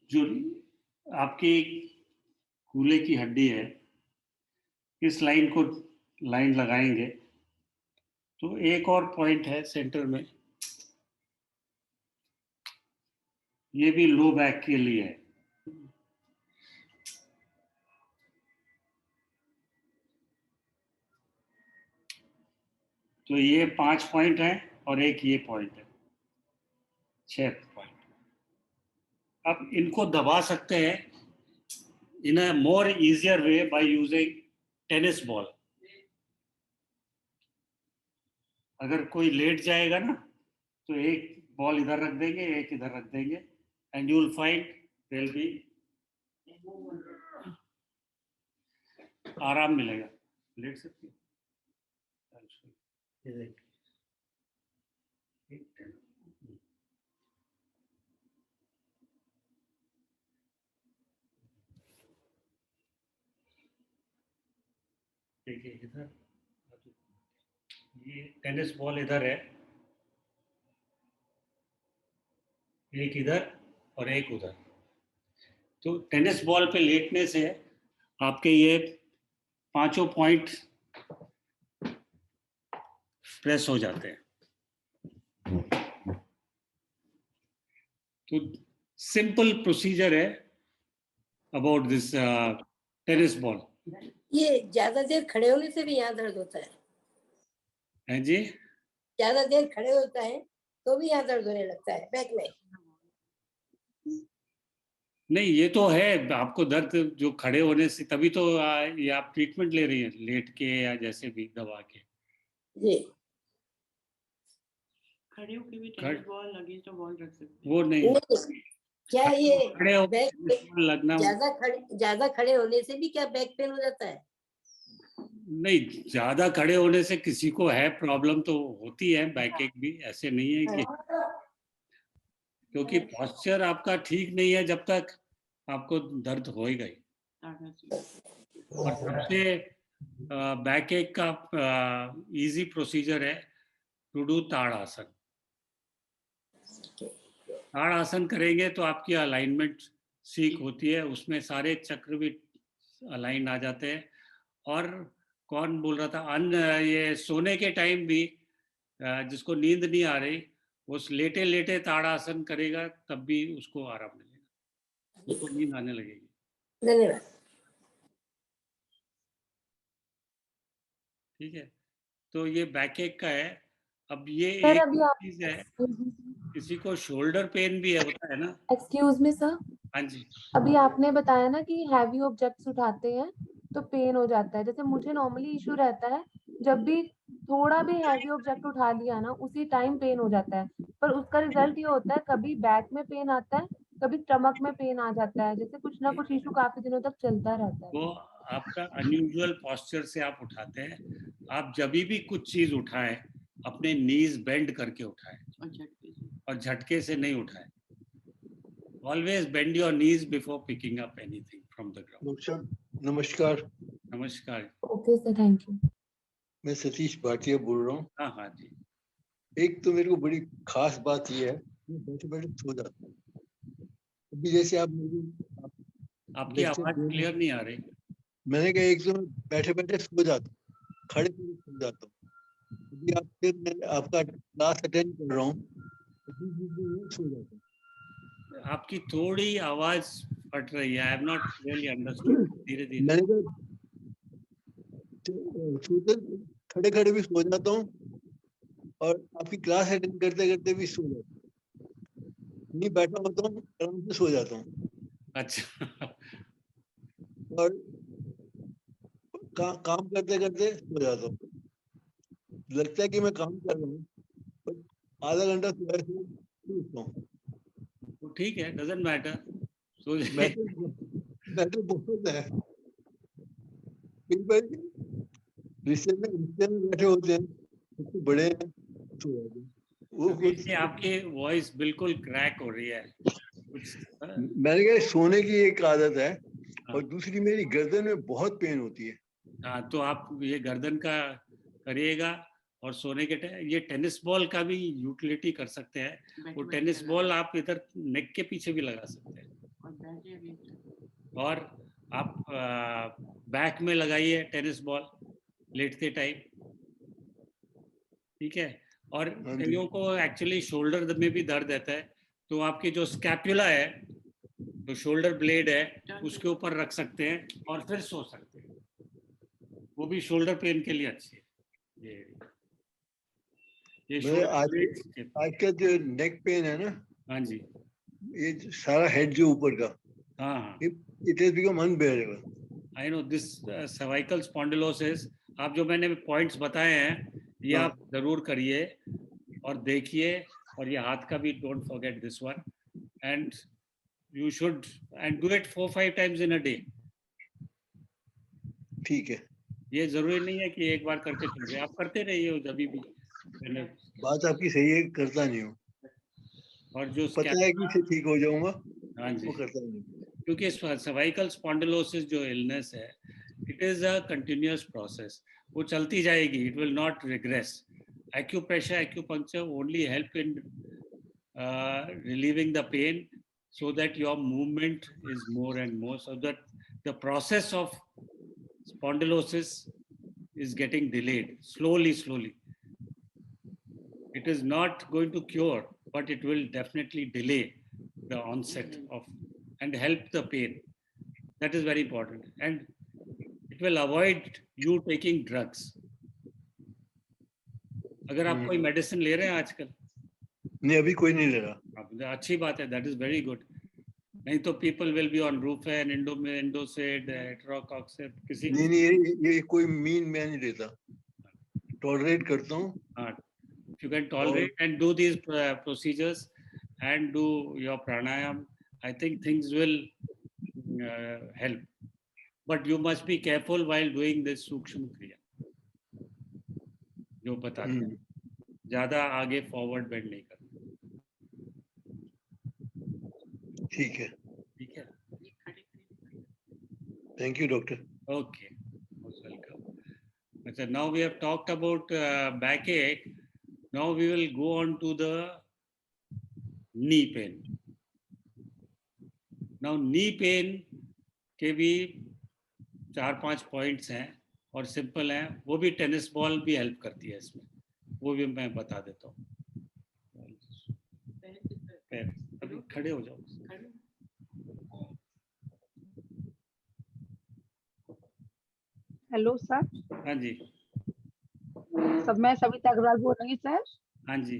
जो आपकी कूल्हे की हड्डी है, इस लाइन को लाइन लगाएंगे तो एक और पॉइंट है सेंटर में, ये भी लो बैक के लिए है। तो ये 5 पॉइंट है और एक ये पॉइंट है, 6 पॉइंट। अब इनको दबा सकते हैं in a more easier way by using tennis ball. अगर कोई लेट जाएगा ना तो एक बॉल इधर रख देंगे, एक इधर रख देंगे, and you will find there will be आराम मिलेगा। लेट सकते हैं, देखिए इधर, ये टेनिस बॉल इधर है, एक इधर और एक उधर। तो टेनिस बॉल पे लेटने से आपके ये पांचों पॉइंट प्रेस हो जाते हैं। तो सिंपल प्रोसीजर है अबाउट दिस टेनिस बॉल। ये ज्यादा देर खड़े होने से भी यहाँ दर्द होता है जी? ज्यादा देर खड़े होता है तो भी यहाँ दर्द होने लगता है बैक में। नहीं, ये तो है, आपको दर्द जो खड़े होने से, तभी तो ये आप ट्रीटमेंट ले रही हैं लेट के या जैसे भी दबा के। जी खड़े होके भी खड़- tennis ball against a wall रख सकते हैं। वो नहीं, नहीं, क्या ये खड़े हो बैक लगना ज्यादा खड़े होने से भी क्या बैक पेन हो जाता है? नहीं, ज्यादा खड़े होने से किसी को है प्रॉब्लम तो होती है, बैक एक भी, ऐसे नहीं है कि, क्योंकि पोस्चर आपका ठीक नहीं है जब तक आपको दर्द होएगा ही। ताकत से। और सबसे बैक एक का इजी प्रोसीजर है टू डू ताड़ आसन। ताड़ आसन करेंगे तो आपकी अलाइनमेंट सीख होती है, उसमें सारे चक्र भी अलाइन आ जाते हैं। और कौन बोल रहा था, ये सोने के टाइम भी जिसको नींद नहीं आ रही, वो लेटे लेटे ताड़ आसन करेगा तब भी उसको आराम मिलेगा, उसको नींद आने लगेगी। धन्यवाद। ठीक है, तो ये बैक एक का है। अब ये सर एक अभी आप चीज है, किसी को शोल्डर पेन भी है, होता है ना। एक्सक्यूज मी सर, हाँ जी, अभी आपने बताया ना कि हैवी ऑब्जेक्ट्स उठाते हैं तो पेन हो जाता है। जैसे मुझे नॉर्मली इशू रहता है, जब भी थोड़ा भी हैवी ऑब्जेक्ट उठा लिया ना उसी टाइम पेन हो जाता है। पर उसका रिजल्ट ये होता है, कभी बैक में पेन आता है, कभी स्टमक में पेन आ जाता है। जैसे कुछ ना कुछ इशू काफी दिनों तक चलता रहता है। वो आपका अनयूजुअल पोस्चर से आप उठाते हैं। आप जब भी कुछ चीज उठाएं, अपने नीज बेंड करके उठाएं और झटके से। और झटके से नहीं उठाएं। Always bend your knees before picking up anything from the ground. नमस्कार। नमस्कार। Okay sir, thank you. मैं सतीश भाटिया बोल रहा हूँ। हाँ हाँ जी, एक तो मेरे को बड़ी खास बात यह है, मैं बैठे बैठे सो जाता हूँ। अभी जैसे आप आपकी lecture आवाज दे रहे क्लियर हैं, नहीं आ रही। मैंने कहा एक तो मैं बैठे बैठे सो जाता हूँ, खड़े खड़े सो जाता हूँ। अभी आप फिर मैं आपका क्लास अटेंड कर रहा हूँ, अभी भी मैं सो जाता हूँ। आपकी थोड़ी आवाज फट रही है, I have not really understood. धीरे धीरे। मैंने कहा सोते खड़े खड़े भी सो जाता हूँ और आपकी क्लास अटेंड करते करते भी सो जाता हूँ। नहीं बैठा होता हूँ, आराम से सो जाता हूँ। अच्छा। और काम करते करते सो जाता हूँ। लगता है कि मैं काम कर रहा हूँ, पर आधा घंटा सोया से उठता हूँ। तो ठीक है, डजंट मैटर, सो जाइए। मैटर बहुत है। कई बार रिश्ते में बैठे होते हैं, सबसे बड़े हैं, सो जाते हैं। वो देखिए, आपकी वॉइस बिल्कुल क्रैक हो रही है कुछ। मैंने कहा सोने की एक आदत है, हाँ। और दूसरी मेरी गर्दन में बहुत पेन होती है। हाँ, तो आप ये गर्दन का करिएगा, और सोने के ये टेनिस बॉल का भी यूटिलिटी कर सकते हैं। बैठे वो बैठे टेनिस चला बॉल आप इधर नेक के पीछे भी लगा सकते हैं, और बैठे against- और आप बैक में लगाइए टेनिस बॉल लेटते टाइम। ठीक है, और हाँ जी। कईयों को एक्चुअली शोल्डर में भी दर्द रहता है, तो आपकी जो स्कैपुला है, जो शोल्डर ब्लेड है, उसके ऊपर रख सकते हैं और फिर सो सकते हैं। वो भी शोल्डर पेन के लिए अच्छी है। ये मेरे शोल्डर। आज का जो नेक पेन है ना, हाँ जी, ये सारा हेड जो ऊपर का, हाँ हाँ, it has become unbearable. I know this cervical spondylosis. आप जो मैंने पॉइंट्स बताए हैं, ये हाँ। आप जरूर करिए और देखिए, और ये हाथ का भी don't forget this one, and you should and do it 4-5 times in a day. ठीक है, ये जरूरी नहीं है कि एक बार करके छोड़ दें, आप करते रहिए हो जब भी। मैंने बात आपकी सही है, करता नहीं हूँ। और जो पता है कि इससे ठीक हो जाऊंगा, हाँ जी, वो करता नहीं। क्योंकि सर्वाइकल स्पॉन्डिलोसिस जो इलनेस है, it is a continuous process, वो चलती जाएगी, it will not regress. Acupressure, acupuncture only help in relieving the pain, so that your movement is more and more, so that the process of spondylosis is getting delayed slowly. It is not going to cure, but it will definitely delay the onset of and help the pain. That is very important, and it will avoid you taking drugs. अगर आप कोई मेडिसिन ले रहे हैं आजकल? नहीं, अभी कोई नहीं ले रहा। अच्छी बात है, दैट इज वेरी गुड। नहीं तो पीपल विल बी ऑन रूफेन, इंडोसिड, एट्रोकॉक्सिब, किसी नहीं नहीं, ये कोई मीन मैं नहीं देता, टॉलरेट करता हूँ। If you can tolerate and do these procedures and do your pranayam, I think things will help. But you must be careful while doing this Sukshma Kriya. जो बताते हैं, ज्यादा आगे फॉरवर्ड बेंड नहीं करना। ठीक है, ठीक है, thank you doctor. okay, most welcome. So now we have talked about backache. Now we will go on to the knee pain. Now knee pain के भी 4-5 पॉइंट्स हैं और सिंपल हैं, वो भी टेनिस बॉल भी हेल्प करती है इसमें, वो भी मैं बता देता हूँ। अभी खड़े हो जाओ। Hello sir. हाँ जी, सब मैं सविता अग्रवाल बोल रही हूँ सर। हाँ जी।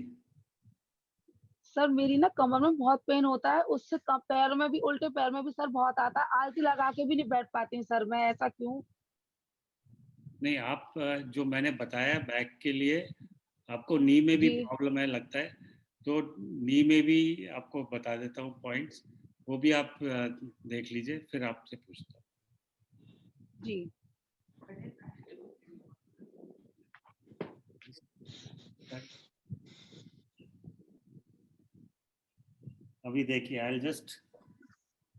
सर मेरी ना कमर में बहुत पेन होता है, उससे पैर में भी, उल्टे पैर में भी सर बहुत आता है, आलसी लगा के भी नहीं बैठ पाती हूँ सर मैं, ऐसा क्यों? नहीं, आप जो मैंने बताया बैक के लिए, आपको नी में भी जी। प्रॉब्लम है लगता है, तो नी में भी आपको बता देता हूँ पॉइंट्स, वो भी आप देख लीजिए, फिर आपसे पूछता हूँ। जी। अभी देखिए, I will just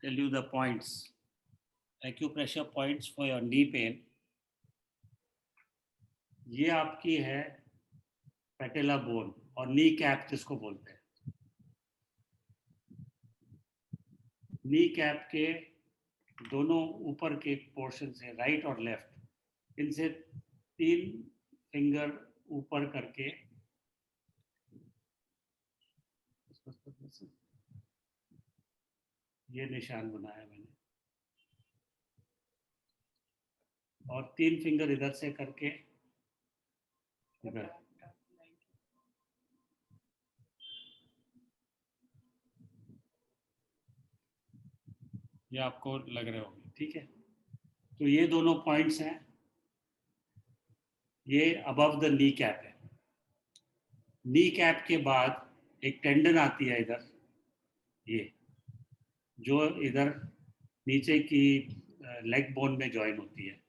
tell you the points, acupressure points for your knee pain. ये आपकी है पैटेला बोन और नी कैप जिसको बोलते हैं। नी कैप के दोनों ऊपर के पोर्शन से, राइट और लेफ्ट, इनसे 3 फिंगर ऊपर करके ये निशान बनाया मैंने, और 3 फिंगर इधर से करके इधर, ये आपको लग रहे होंगे, ठीक है। तो ये दोनों पॉइंट्स हैं, ये अबव द नी कैप है। नी कैप के बाद एक टेंडन आती है इधर, ये जो इधर नीचे की लेग बोन में ज्वाइन होती है,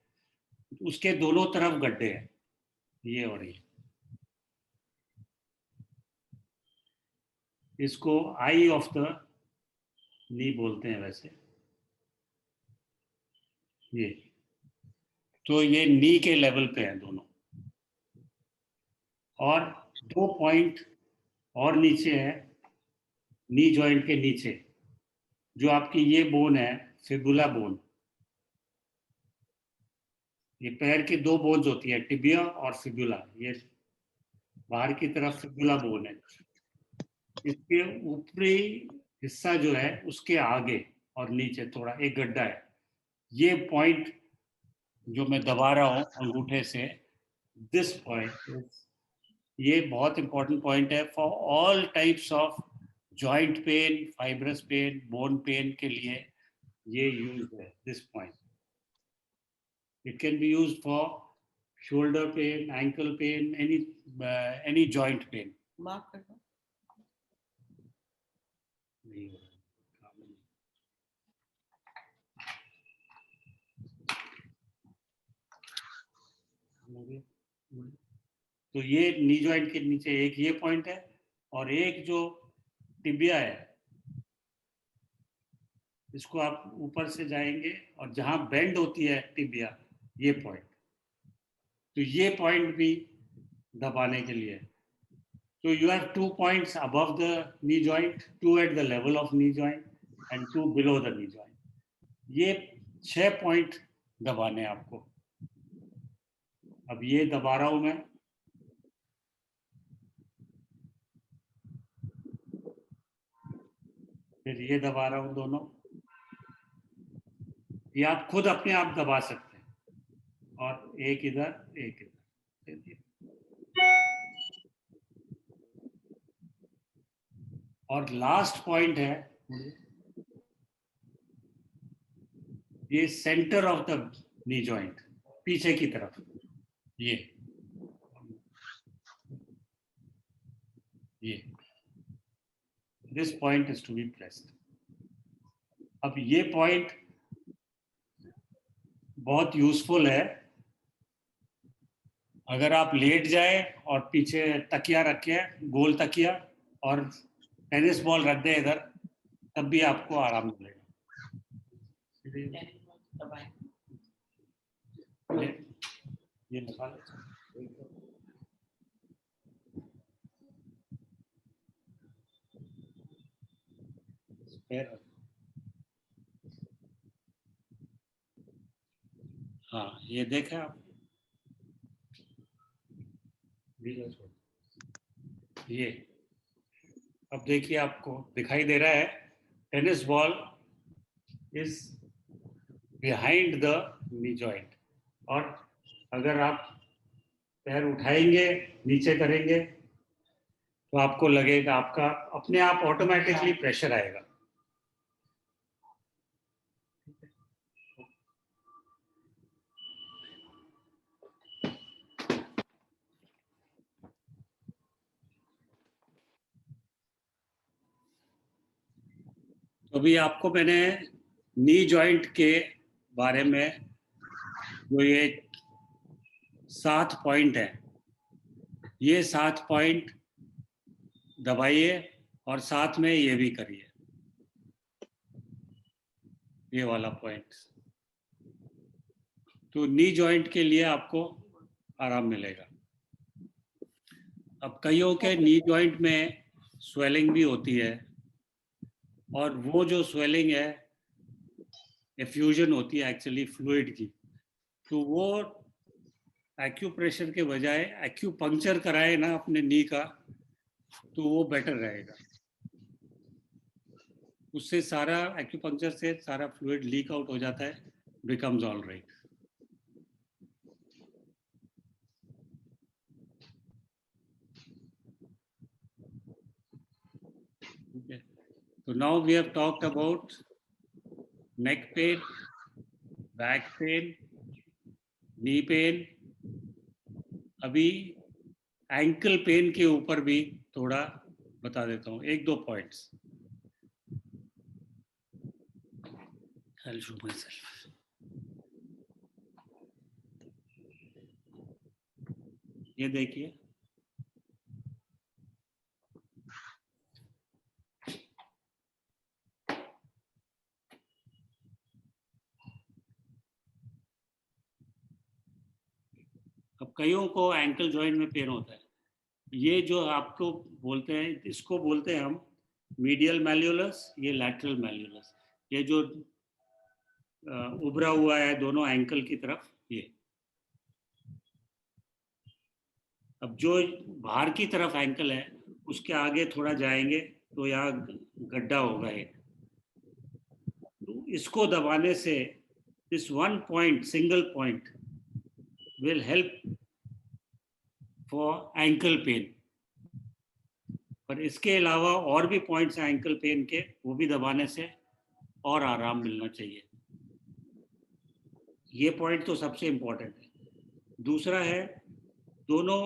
उसके दोनों तरफ गड्ढे हैं, ये और ये। इसको आई ऑफ द नी बोलते हैं वैसे, ये। तो ये नी के लेवल पे हैं दोनों, और 2 पॉइंट और नीचे है, नी जॉइंट के नीचे, जो आपकी ये बोन है, फिबुला बोन। ये पैर की 2 बोन्स होती है, टिबिया और फिबुला, ये बाहर की तरफ फिबुला बोन है। इसके ऊपरी हिस्सा जो है उसके आगे और नीचे थोड़ा एक गड्ढा है। ये पॉइंट जो मैं दबा रहा हूँ अंगूठे से, दिस पॉइंट, ये बहुत इंपॉर्टेंट पॉइंट है for all types of joint pain, fibrous pain, bone pain के लिए ये यूज है, this point. It can be used for shoulder pain, ankle pain, any joint pain. Mark कर दो। नहीं हो रहा। तो ये नी जॉइंट के नीचे एक ये पॉइंट है, और एक जो टिबिया है, इसको आप ऊपर से जाएंगे और जहां बेंड होती है टिबिया, ये पॉइंट, तो ये पॉइंट भी दबाने के लिए। तो you have 2 points above the knee joint, 2 at the level of knee joint and 2 below the knee joint. ये 6 पॉइंट दबाने हैं आपको। अब ये दबा रहा हूं मैं, फिर ये दबा रहा हूं दोनों। ये आप खुद अपने आप दबा सकते हैं, और एक इधर एक इधर। और लास्ट पॉइंट है ये centre of the knee joint, पीछे की तरफ, ये this point is to be pressed. अब ये पॉइंट बहुत यूजफुल है। अगर आप लेट जाए और पीछे तकिया रखे, गोल तकिया, और टेनिस बॉल रख दे इधर, तब भी आपको आराम मिलेगा। ये लगा लो। हाँ, ये देखा आप, ये अब देखिए, आपको दिखाई दे रहा है tennis ball is behind the knee joint. और अगर आप पैर उठाएंगे, नीचे करेंगे, तो आपको लगेगा, आपका अपने आप ऑटोमेटिकली प्रेशर आएगा। अभी आपको मैंने नी जॉइंट के बारे में जो ये 7 पॉइंट है, ये 7 पॉइंट दबाइए और साथ में ये भी करिए, ये वाला पॉइंट। तो नी जॉइंट के लिए आपको आराम मिलेगा। अब कईयों के नी जॉइंट में स्वेलिंग भी होती है, और वो जो स्वेलिंग है एफ्यूजन होती है एक्चुअली फ्लूइड की, तो वो एक्यूप्रेशर के बजाय एक्यूपंक्चर कराए ना अपने नी का, तो वो बेटर रहेगा। उससे सारा, एक्यूपंक्चर से सारा फ्लूइड लीक आउट हो जाता है, becomes all right. So now we have talked about neck pain, back pain, knee pain. अभी एंकल पेन के ऊपर भी थोड़ा बता देता हूँ, 1-2 पॉइंट्स। I'll show myself. ये देखिए, अब कईयों को एंकल जॉइंट में पेन होता है। ये जो आपको बोलते हैं, इसको बोलते हैं हम मीडियल मैल्यूलस, ये लैटरल मैल्यूलस। ये जो उभरा हुआ है दोनों एंकल की तरफ, ये। अब जो बाहर की तरफ एंकल है, उसके आगे थोड़ा जाएंगे तो यहाँ गड्ढा होगा ये, तो इसको दबाने से this one point, single point will help for ankle pain. पर इसके अलावा और भी पॉइंट्स हैं एंकल पेन के, वो भी दबाने से और आराम मिलना चाहिए। ये पॉइंट तो सबसे इम्पोर्टेंट है। दूसरा है, दोनों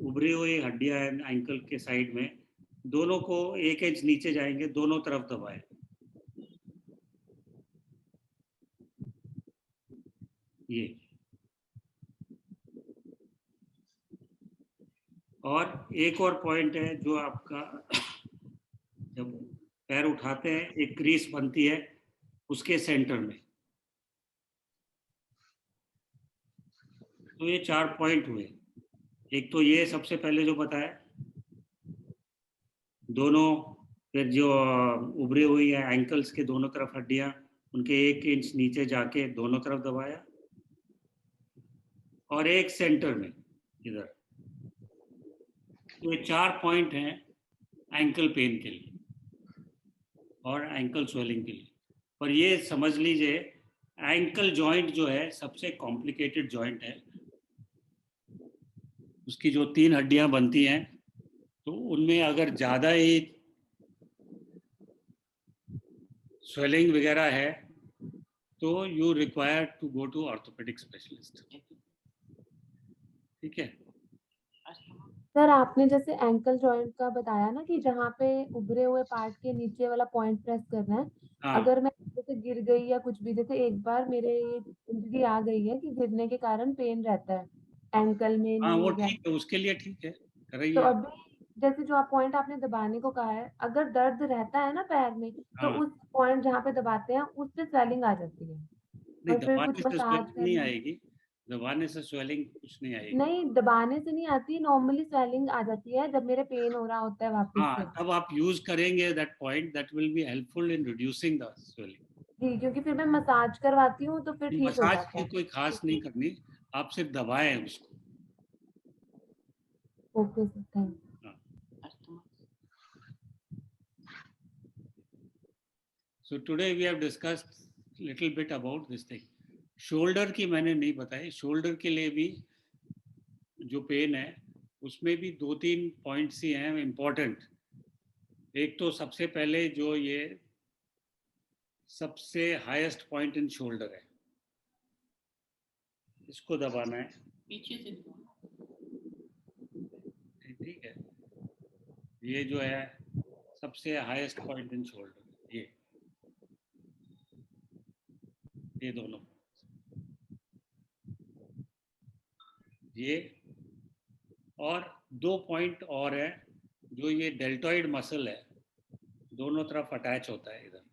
उभरी हुई हड्डियां हैं एंकल के साइड में, दोनों को 1 इंच नीचे जाएंगे, दोनों तरफ दबाएं। ये, और एक और पॉइंट है जो आपका, जब पैर उठाते हैं एक क्रीज बनती है उसके सेंटर में। तो ये 4 पॉइंट हुए। एक तो ये सबसे पहले जो बताया, दोनों, फिर जो उभरी हुई है एंकल्स के दोनों तरफ हड्डियां, उनके 1 इंच नीचे जाके दोनों तरफ दबाया, और एक सेंटर में इधर। तो ये 4 पॉइंट हैं एंकल पेन के लिए और एंकल स्वेलिंग के लिए। पर ये समझ लीजिए, एंकल जॉइंट जो है सबसे कॉम्प्लिकेटेड जॉइंट है। उसकी जो 3 हड्डियां बनती हैं, तो उनमें अगर ज़्यादा ही स्वेलिंग वगैरह है तो you require to go to orthopaedic specialist. ठीक है. अस्थमा सर आपने जैसे एंकल जॉइंट का बताया ना कि जहाँ पे उभरे हुए पार्ट के नीचे वाला पॉइंट प्रेस करना है. हाँ. अगर मैं जैसे गिर गई या कुछ भी, जैसे एक बार मेरे ये इंजरी आ गई है कि गिरने के कारण पेन रहता है एंकल में, हाँ, वो नी या. ठीक है, उसके लिए ठीक है, तो कराइए. अभी जैसे जो आप पॉइंट आपने दबाने को कहा है, अगर दर्द रहता है ना पैर में, तो हाँ. उस पॉइंट जहाँ पे दबाते हैं उससे स्वेलिंग आ जाती है नहीं, और फिर दबाने कुछ से मसाज स्वेलिंग नहीं करना. आएगी. दबाने से स्वेलिंग कुछ नहीं आएगी. नहीं, दबाने से नहीं आती, नॉर्मली स्वेलिंग आ जाती है जब मेरे पेन हो रहा होता है वापस से. हाँ, तब आप यूज करेंगे that point, that will be helpful in reducing the swelling. जी, क्योंकि फिर मैं मसाज करवाती हूँ तो फिर ठीक हो मसाज जाता की है. कोई खास नहीं करनी, आप सिर्फ दबाएं उसको. Okay sir, thank you. हाँ. Asthma So today we have discussed little bit about this thing. Shoulder की मैंने नहीं बताई. शोल्डर के लिए भी जो पेन है उसमें भी 2-3 पॉइंट्स ही हैं इम्पोर्टेंट. एक तो सबसे पहले जो ये सबसे हाईएस्ट पॉइंट इन शोल्डर है, इसको दबाना है. पीछे से दबाओ. ठीक है. ये जो है सबसे हाईएस्ट पॉइंट इन शोल्डर, ये दोनों, ये और 2 पॉइंट और है जो ये डेल्टॉइड मसल है, दोनों तरफ अटैच होता है इधर.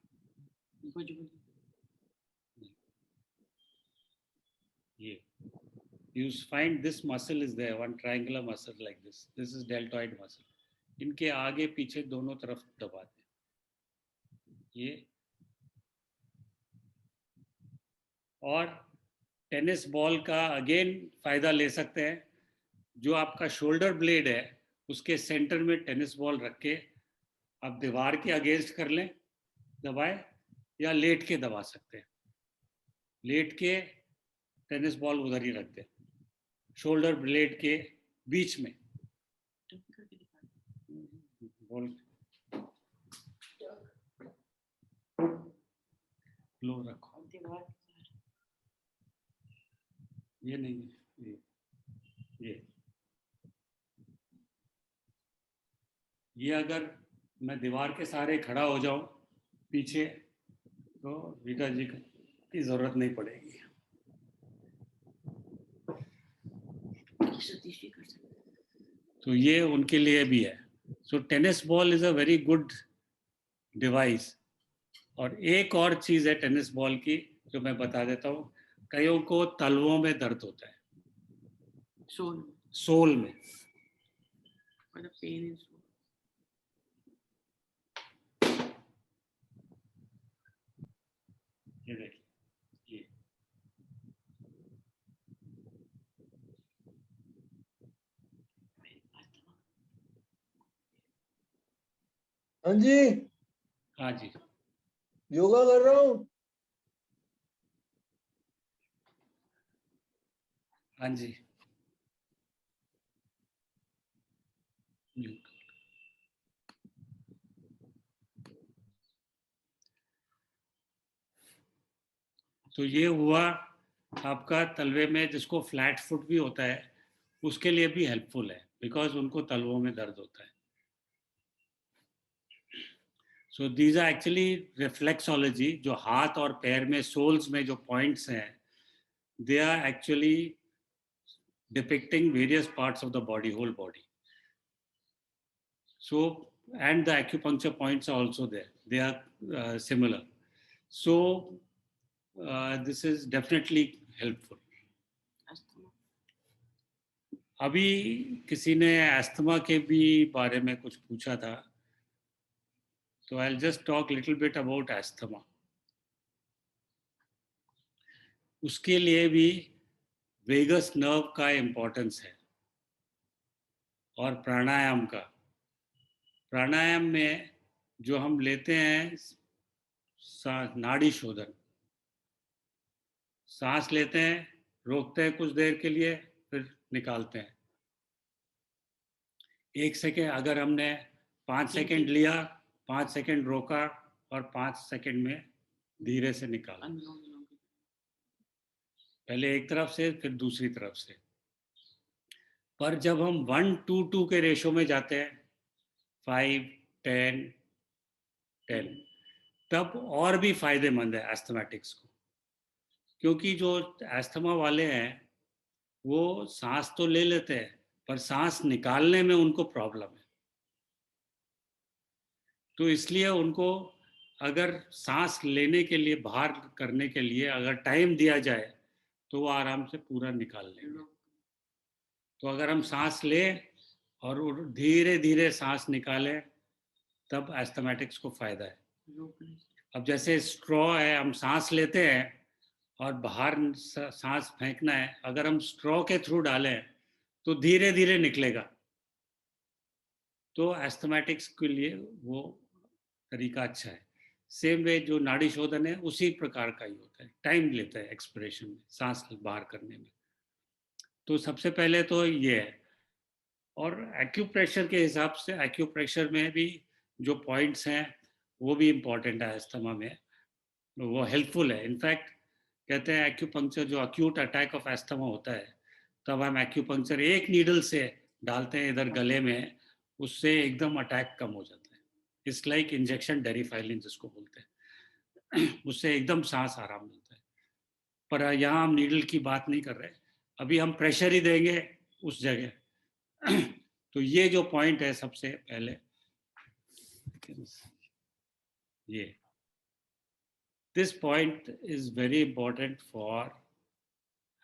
ये you find this muscle is there, one triangular muscle like this. This is deltoid muscle. इनके आगे पीछे दोनों तरफ दबाते हैं ये. और टेनिस बॉल का अगेन फायदा ले सकते हैं. जो आपका शोल्डर ब्लेड है उसके सेंटर में टेनिस बॉल रख के आप दीवार के अगेंस्ट कर लें, दबाएं, या लेट के दबा सकते हैं. लेट के टेनिस बॉल उधर ही रख दें, शोल्डर ब्लेड के बीच में. बॉल लो रखो. ये नहीं, ये अगर मैं दीवार के सहारे खड़ा हो जाऊं पीछे तो रीटा जी की जरूरत नहीं पड़ेगी. तो ये उनके लिए भी है. So tennis ball is a very good device. और एक और चीज है टेनिस बॉल की जो मैं बता देता हूँ. कईयों को तलवों में दर्द होता है, सोल में. पेन इज ये देखिए, ये हाँ जी, हाँ जी, योगा कर रहा हूँ. हाँ जी. तो ये हुआ आपका तलवे में, जिसको फ्लैट फुट भी होता है उसके लिए भी हेल्पफुल है, बिकॉज उनको तलवों में दर्द होता है. So these are actually reflexology. जो हाथ और पैर में सोल्स में जो पॉइंट्स हैं, they are actually depicting various parts of the body, whole body. So, and the acupuncture points are also there. They are similar. So, this is definitely helpful. अभी किसी ने अस्थमा के भी बारे में कुछ पूछा था, तो I'll just talk little bit about asthma. उसके लिए भी वेगस नर्व का इम्पोर्टेंस है और प्राणायाम का. प्राणायाम में जो हम लेते हैं नाड़ी शोधन, सांस लेते हैं, रोकते हैं कुछ देर के लिए, फिर निकालते हैं. 1 सेकेंड, अगर हमने 5 सेकेंड लिया, 5 सेकेंड रोका और 5 सेकेंड में धीरे से निकाला. पहले एक तरफ से फिर दूसरी तरफ से। पर जब हम 1:2 के रेशो में जाते हैं, 5, 10, 10, तब और भी फायदेमंद है एस्थमेटिक्स को, क्योंकि जो एस्थमा वाले हैं वो सांस तो ले लेते हैं पर सांस निकालने में उनको प्रॉब्लम है। तो इसलिए उनको अगर सांस लेने के लिए, बाहर करने के लिए अगर टाइम दिया जाए तो वो आराम से पूरा निकाल लेंगे। तो अगर हम सांस लें और धीरे धीरे सांस निकालें तब एस्थमेटिक्स को फायदा है। अब जैसे स्ट्रॉ है, हम सांस लेते हैं और बाहर सांस फेंकना है, अगर हम स्ट्रॉ के थ्रू डालें तो धीरे धीरे निकलेगा। तो एस्थमेटिक्स के लिए वो तरीका अच्छा है। सेम वे जो नाड़ी शोधन है उसी प्रकार का ही होता है, टाइम लेता है एक्सपिरेशन में, सांस बाहर करने में। तो सबसे पहले तो ये है। और एक्यूप्रेशर के हिसाब से, एक्यूप्रेशर में भी जो पॉइंट्स हैं वो भी इम्पॉर्टेंट है एस्थमा में, वो हेल्पफुल है। इनफैक्ट कहते हैं एक्यूपंक्चर, जो अक्यूट अटैक ऑफ एस्थमा होता है तब हम एक्यूपंक्चर एक नीडल से डालते हैं इधर गले में, उससे एकदम अटैक कम हो जाता है। इट्स लाइक इंजेक्शन डेरिफाइलिन जिसको बोलते हैं, उससे एकदम सांस आराम मिलता है। पर यहाँ हम नीडल की बात नहीं कर रहे, अभी हम प्रेशर ही देंगे उस जगह। तो ये जो पॉइंट है सबसे पहले, ये this point is very important for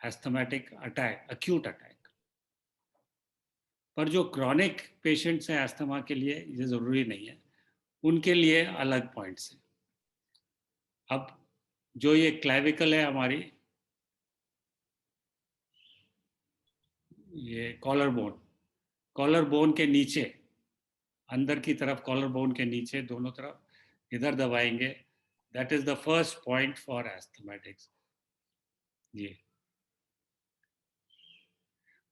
asthmatic attack, acute attack. पर जो क्रॉनिक पेशेंट्स हैं अस्थमा के लिए ये ज़रूरी नहीं है, उनके लिए अलग पॉइंट्स हैं। अब जो ये क्लेविकल है हमारी, ये कॉलर बोन के नीचे, अंदर की तरफ कॉलर बोन के नीचे दोनों तरफ इधर दबाएंगे, that is the first point for asthmatics. ये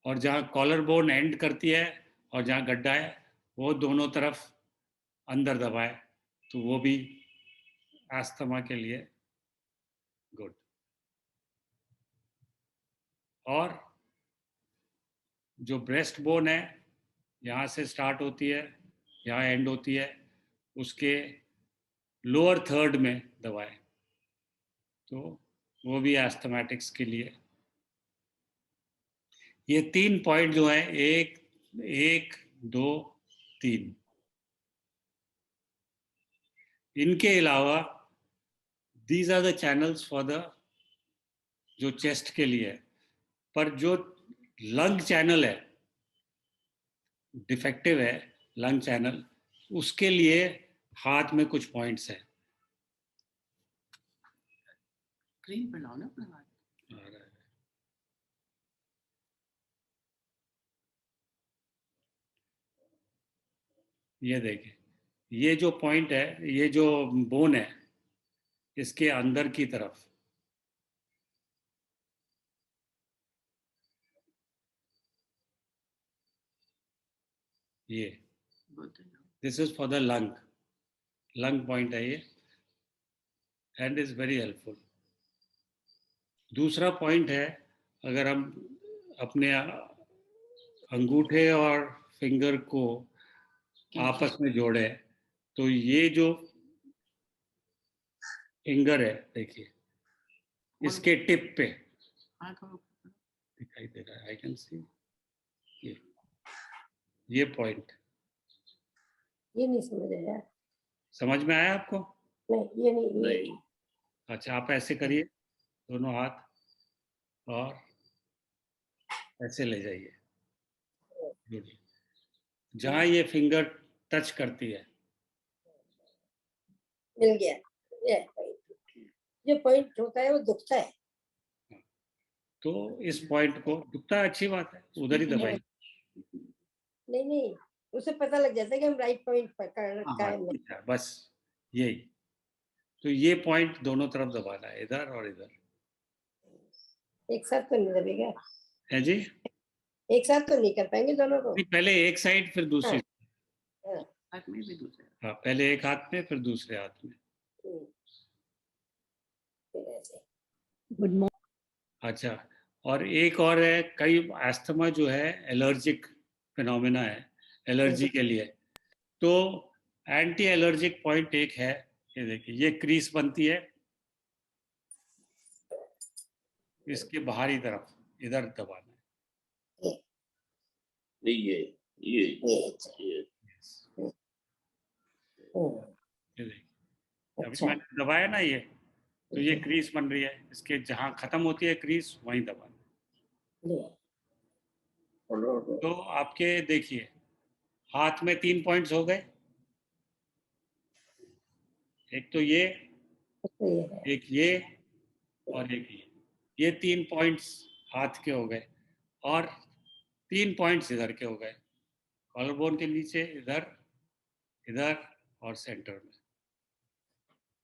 और जहाँ कॉलर बोन एंड करती है और जहाँ गड्ढा है वो दोनों तरफ अंदर दबाए, तो वो भी अस्थमा के लिए गुड। और जो ब्रेस्ट बोन है, यहाँ से स्टार्ट होती है, यहाँ एंड होती है, उसके लोअर थर्ड में दबाए, तो वो भी एस्थमेटिक्स के लिए। ये 3 पॉइंट जो है, 1, 2, 3, इनके अलावा these are the channels for the, जो चेस्ट के लिए है। पर जो लंग चैनल है, डिफेक्टिव है लंग चैनल, उसके लिए हाथ में कुछ पॉइंट्स हैं। स्क्रीन पे लाओ ना अपना हाथ। ये देखिए, ये जो पॉइंट है, ये जो बोन है, इसके अंदर की तरफ ये, this is for the lung point है ये, एंड इज वेरी हेल्पफुल। दूसरा पॉइंट है, अगर हम अपने अंगूठे और फिंगर को आपस में जोड़े, तो ये जो फिंगर है देखिए, इसके टिप पे दिखाई दे रहा है, आई कैन सी ये पॉइंट। ये नहीं समझ आया। समझ में आया आपको? नहीं, ये नहीं। अच्छा, आप ऐसे करिए दोनों हाथ और ऐसे ले जाइए, जहां ये फिंगर टच करती है। मिल गया। ये पॉइंट होता है वो दुखता है। तो इस पॉइंट को, दुखता है, अच्छी बात है, उधर ही दबाइए। नहीं, उसे पता लग जाता है कि हम राइट पॉइंट पकड़ रखा है। बस यही। तो ये पॉइंट दोनों तरफ दबाना है, इधर और इधर। एक साथ तो नहीं दबेगा। है जी? एक साथ तो नहीं कर पाएंगे दोनों को। पहले एक साइड फिर दूसरी। हाथ में भी दूसरे। हाँ, पहले एक हाथ में फिर दूसरे हाथ में। Good morning. अच्छा, और एक और है, कई अस्थमा जो है एलर्जिक फिनोमेना है, एलर्जी के लिए। तो एंटी एलर्जिक पॉइंट एक है, ये देखिए, ये क्रीज बनती है इसके बाहरी तरफ, इधर दबाना है। ये ये देखिए, अभी अच्छा। मैंने दबाया ना ये, तो ये क्रीज बन रही है, इसके जहां खत्म होती है क्रीज वहीं दबाना। तो आपके देखिए हाथ में 3 पॉइंट्स हो गए, एक तो ये, एक ये और एक ये 3 पॉइंट्स हाथ के हो गए, और 3 पॉइंट्स इधर के हो गए, कॉलर बोन के नीचे, इधर, इधर और सेंटर में।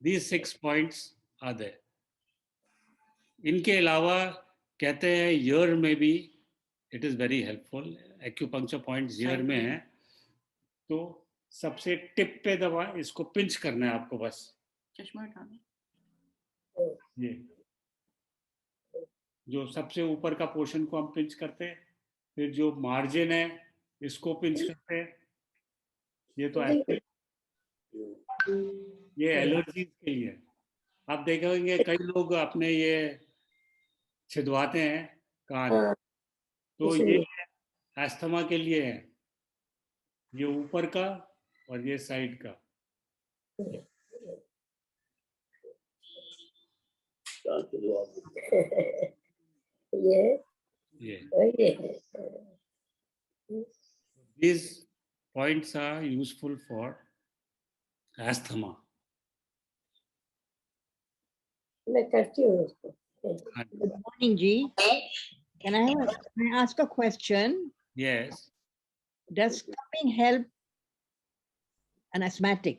These 6 points are there. इनके अलावा कहते हैं ईयर में भी it is very helpful, acupuncture points year में हैं, तो सबसे टिप पे दबा, इसको पिंच करना है आपको बस, चश्मा हटाना। ये जो सबसे ऊपर का पोर्शन को हम पिंच करते हैं, फिर जो मार्जिन है इसको पिंच करते हैं, ये तो ये एलर्जी के लिए। आप देखेंगे कई लोग अपने ये छिदवाते हैं कान, तो ये अस्थमा के लिए है, ये ऊपर का और ये साइड का। ये these points are useful for asthma. मैं करती हूँ उसको। Good morning, Ji. Can I ask a question? Yes. Does cupping help an asthmatic?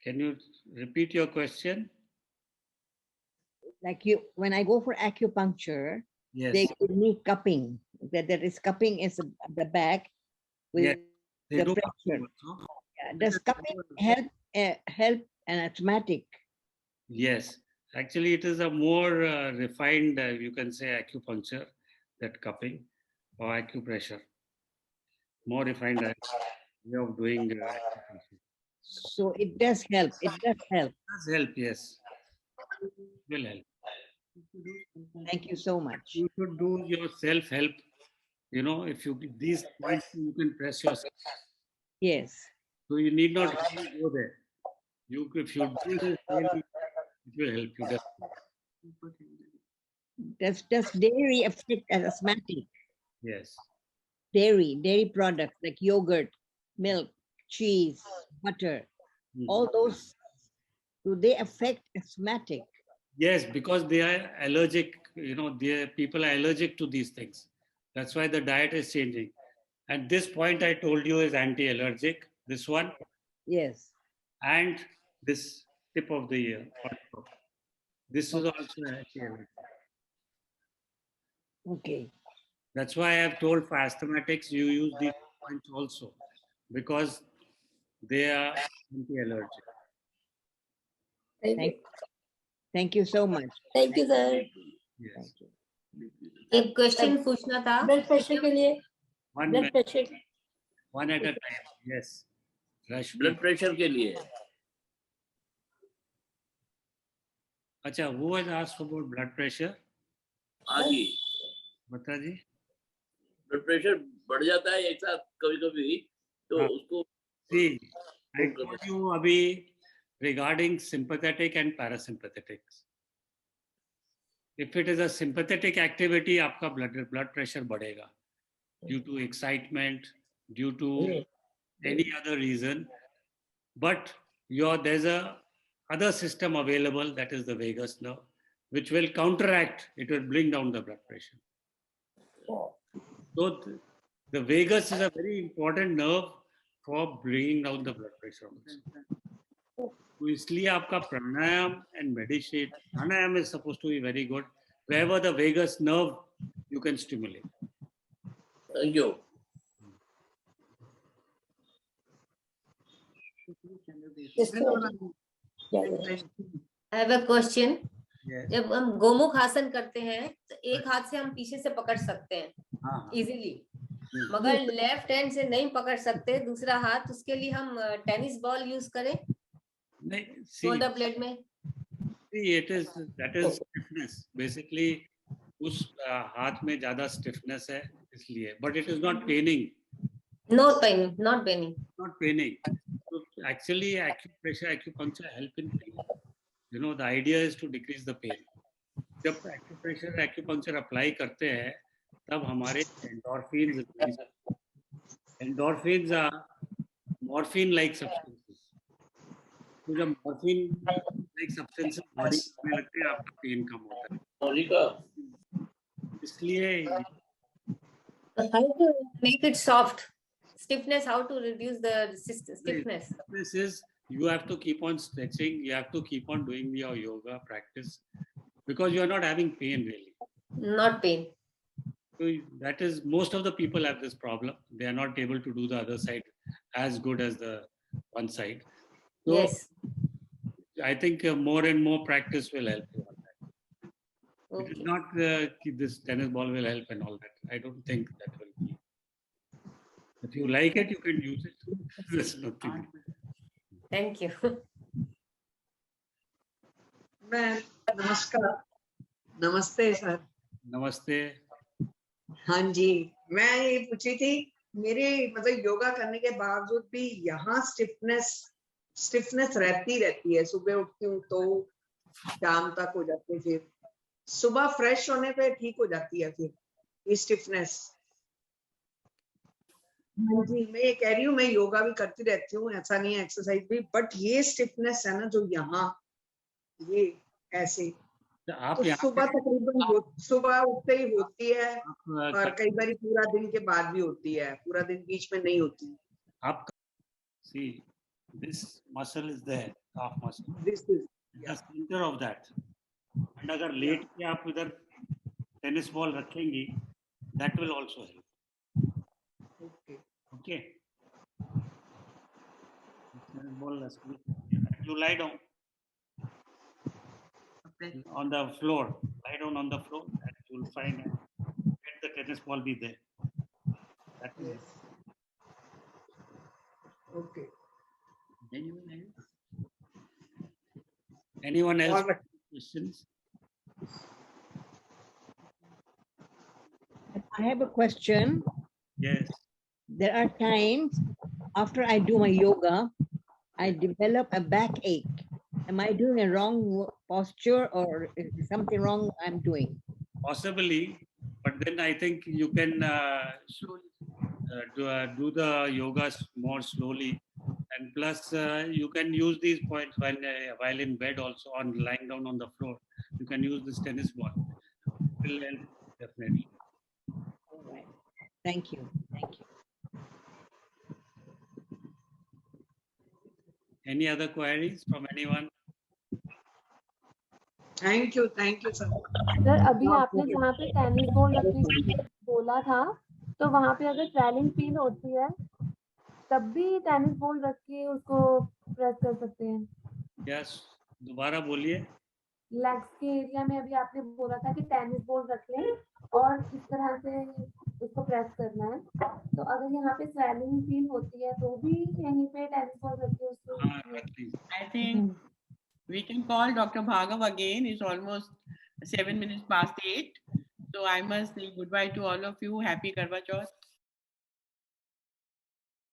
Can you repeat your question? Like when I go for acupuncture, Yes. they give me cupping. That is cupping is the back with Yes, they the do pressure. cupping also. Yeah, does cupping help an asthmatic? Yes, actually it is a more refined, you can say acupuncture, that cupping or acupressure. More refined way of doing acupuncture. So it does help. It does help. It does help, yes. It will help. Thank you so much. You should do your self-help. You know, if you these points you can press yourself. Yes. So you need not really go there. If you do this, really, it will help you. Does dairy affect an asthmatic? Yes. Dairy products like yogurt, milk, cheese, butter, all those, do they affect asthmatic? Yes, because they are allergic, you know, people are allergic to these things. That's why the diet is changing. And this point I told you is anti-allergic, this one. Yes. And this tip of the ear. This is also anti-allergic. Okay. That's why I have told for asthmatics, you use these points also, because they are anti-allergic. Thank you so much. Thank you, sir. Yes. एक क्वेश्चन पूछना था ब्लड प्रेशर के लिए। One blood minute, pressure one at a time. Yes. Rashmi. Blood pressure के लिए अच्छा, who has asked about blood pressure? आगे बता जी. ब्लड प्रेशर बढ़ जाता है एक साथ कभी कभी, तो हाँ. उसको See, I told you अभी regarding sympathetic and parasympathetic. If it is a sympathetic activity, आपका blood pressure बढ़ेगा due to excitement, due to any other reason. But there's a other system available, that is the vagus nerve, which will counteract. It will bring down the blood pressure. So the vagus is a very important nerve for bringing down the blood pressure. So इसलिए आपका प्राणायाम and meditation, pranayam is supposed to be very good. Wherever the vagus nerve, you can stimulate. Thank you. I have a question. Yes. जब हम गोमुख आसन करते हैं तो एक हाथ से हम पीछे से पकड़ सकते हैं हाँ, इजीली, मगर लेफ्ट हैंड से नहीं पकड़ सकते दूसरा हाथ, उसके लिए हम टेनिस बॉल यूज करें नहीं, शोल्डर ब्लेड में। that is stiffness basically, उस हाथ में ज्यादा stiffness है इसलिए, but it is not paining. Not paining, not paining. Not paining. So actually, acupuncture help in pain. You know, the idea is to decrease the pain. जब acupuncture apply करते हैं, तब हमारे endorphins are morphine-like substances. तो जब morphine-like substances body में लगते हैं, आपका pain कम होता है. इसलिए How to make it soft? Stiffness, how to reduce the stiffness? This is, you have to keep on stretching, you have to keep on doing your yoga practice, because you are not having pain really. Not pain. So that is, most of the people have this problem. They are not able to do the other side as good as the one side. So Yes. I think more and more practice will help you on that. Okay. It is not this tennis ball will help and all that. I don't think that will be. If you like it, you can use it. There's nothing. Thank you. Ma'am नमस्कार, नमस्ते सर। नमस्ते। हाँ जी, मैं ये पूछी थी, मेरे मतलब योगा करने के बावजूद भी यहाँ स्टिफनेस रहती है। सुबह उठती हूँ तो शाम तक हो जाती है, फिर सुबह फ्रेश होने पे ठीक हो जाती है फिर ये स्टिफनेस। हाँ जी, मैं ये कह रही हूँ, मैं योगा भी करती रहती हूँ, ऐसा नहीं है, एक्सरसाइज भी, बट ये स्टिफनेस है ना जो यहाँ ये ऐसे, तो सुबह तकरीबन सुबह उठते ही होती है और कई बार पूरा दिन के बाद भी होती है, पूरा दिन बीच में नहीं होती। आप see, this muscle is there, calf muscle. This is the center of that. And अगर लेट के आप इधर टेनिस बॉल रखेंगी, that will also help. Okay. Tennis ball, you lie down on the floor. Lie down on the floor, and you will find let the tennis ball be there. That is it. Okay. Anyone else? Questions? I have a question. Yes. There are times after I do my yoga, I develop a backache. Am I doing a wrong posture or is there something wrong I'm doing? Possibly, but then I think you can do the yoga more slowly, and plus you can use these points while in bed also, on lying down on the floor. You can use this tennis ball. It will help definitely. All right. Thank you. Thank you. Any other queries from anyone? Thank you sir. Sir अभी आपने जहाँ पे टेनिस बॉल रखने की बोला था, तो वहाँ पे अगर ट्रैवलिंग फील होती है तब भी टेनिस बॉल रख के उसको प्रेस कर सकते हैं। यस, दोबारा बोलिए। लेग्स के एरिया में अभी आपने बोला था कि टेनिस बॉल रख लें और इस तरह से उसको प्रेस करना है, तो अगर यहाँ पे स्वेलिंग फील होती है तो भी यहीं पे टेनिस बॉल रख के उसको। I think we can call Dr. Bhargav again. It's almost 7 minutes past 8. So I must say goodbye to all of you. Happy Karva Chauth.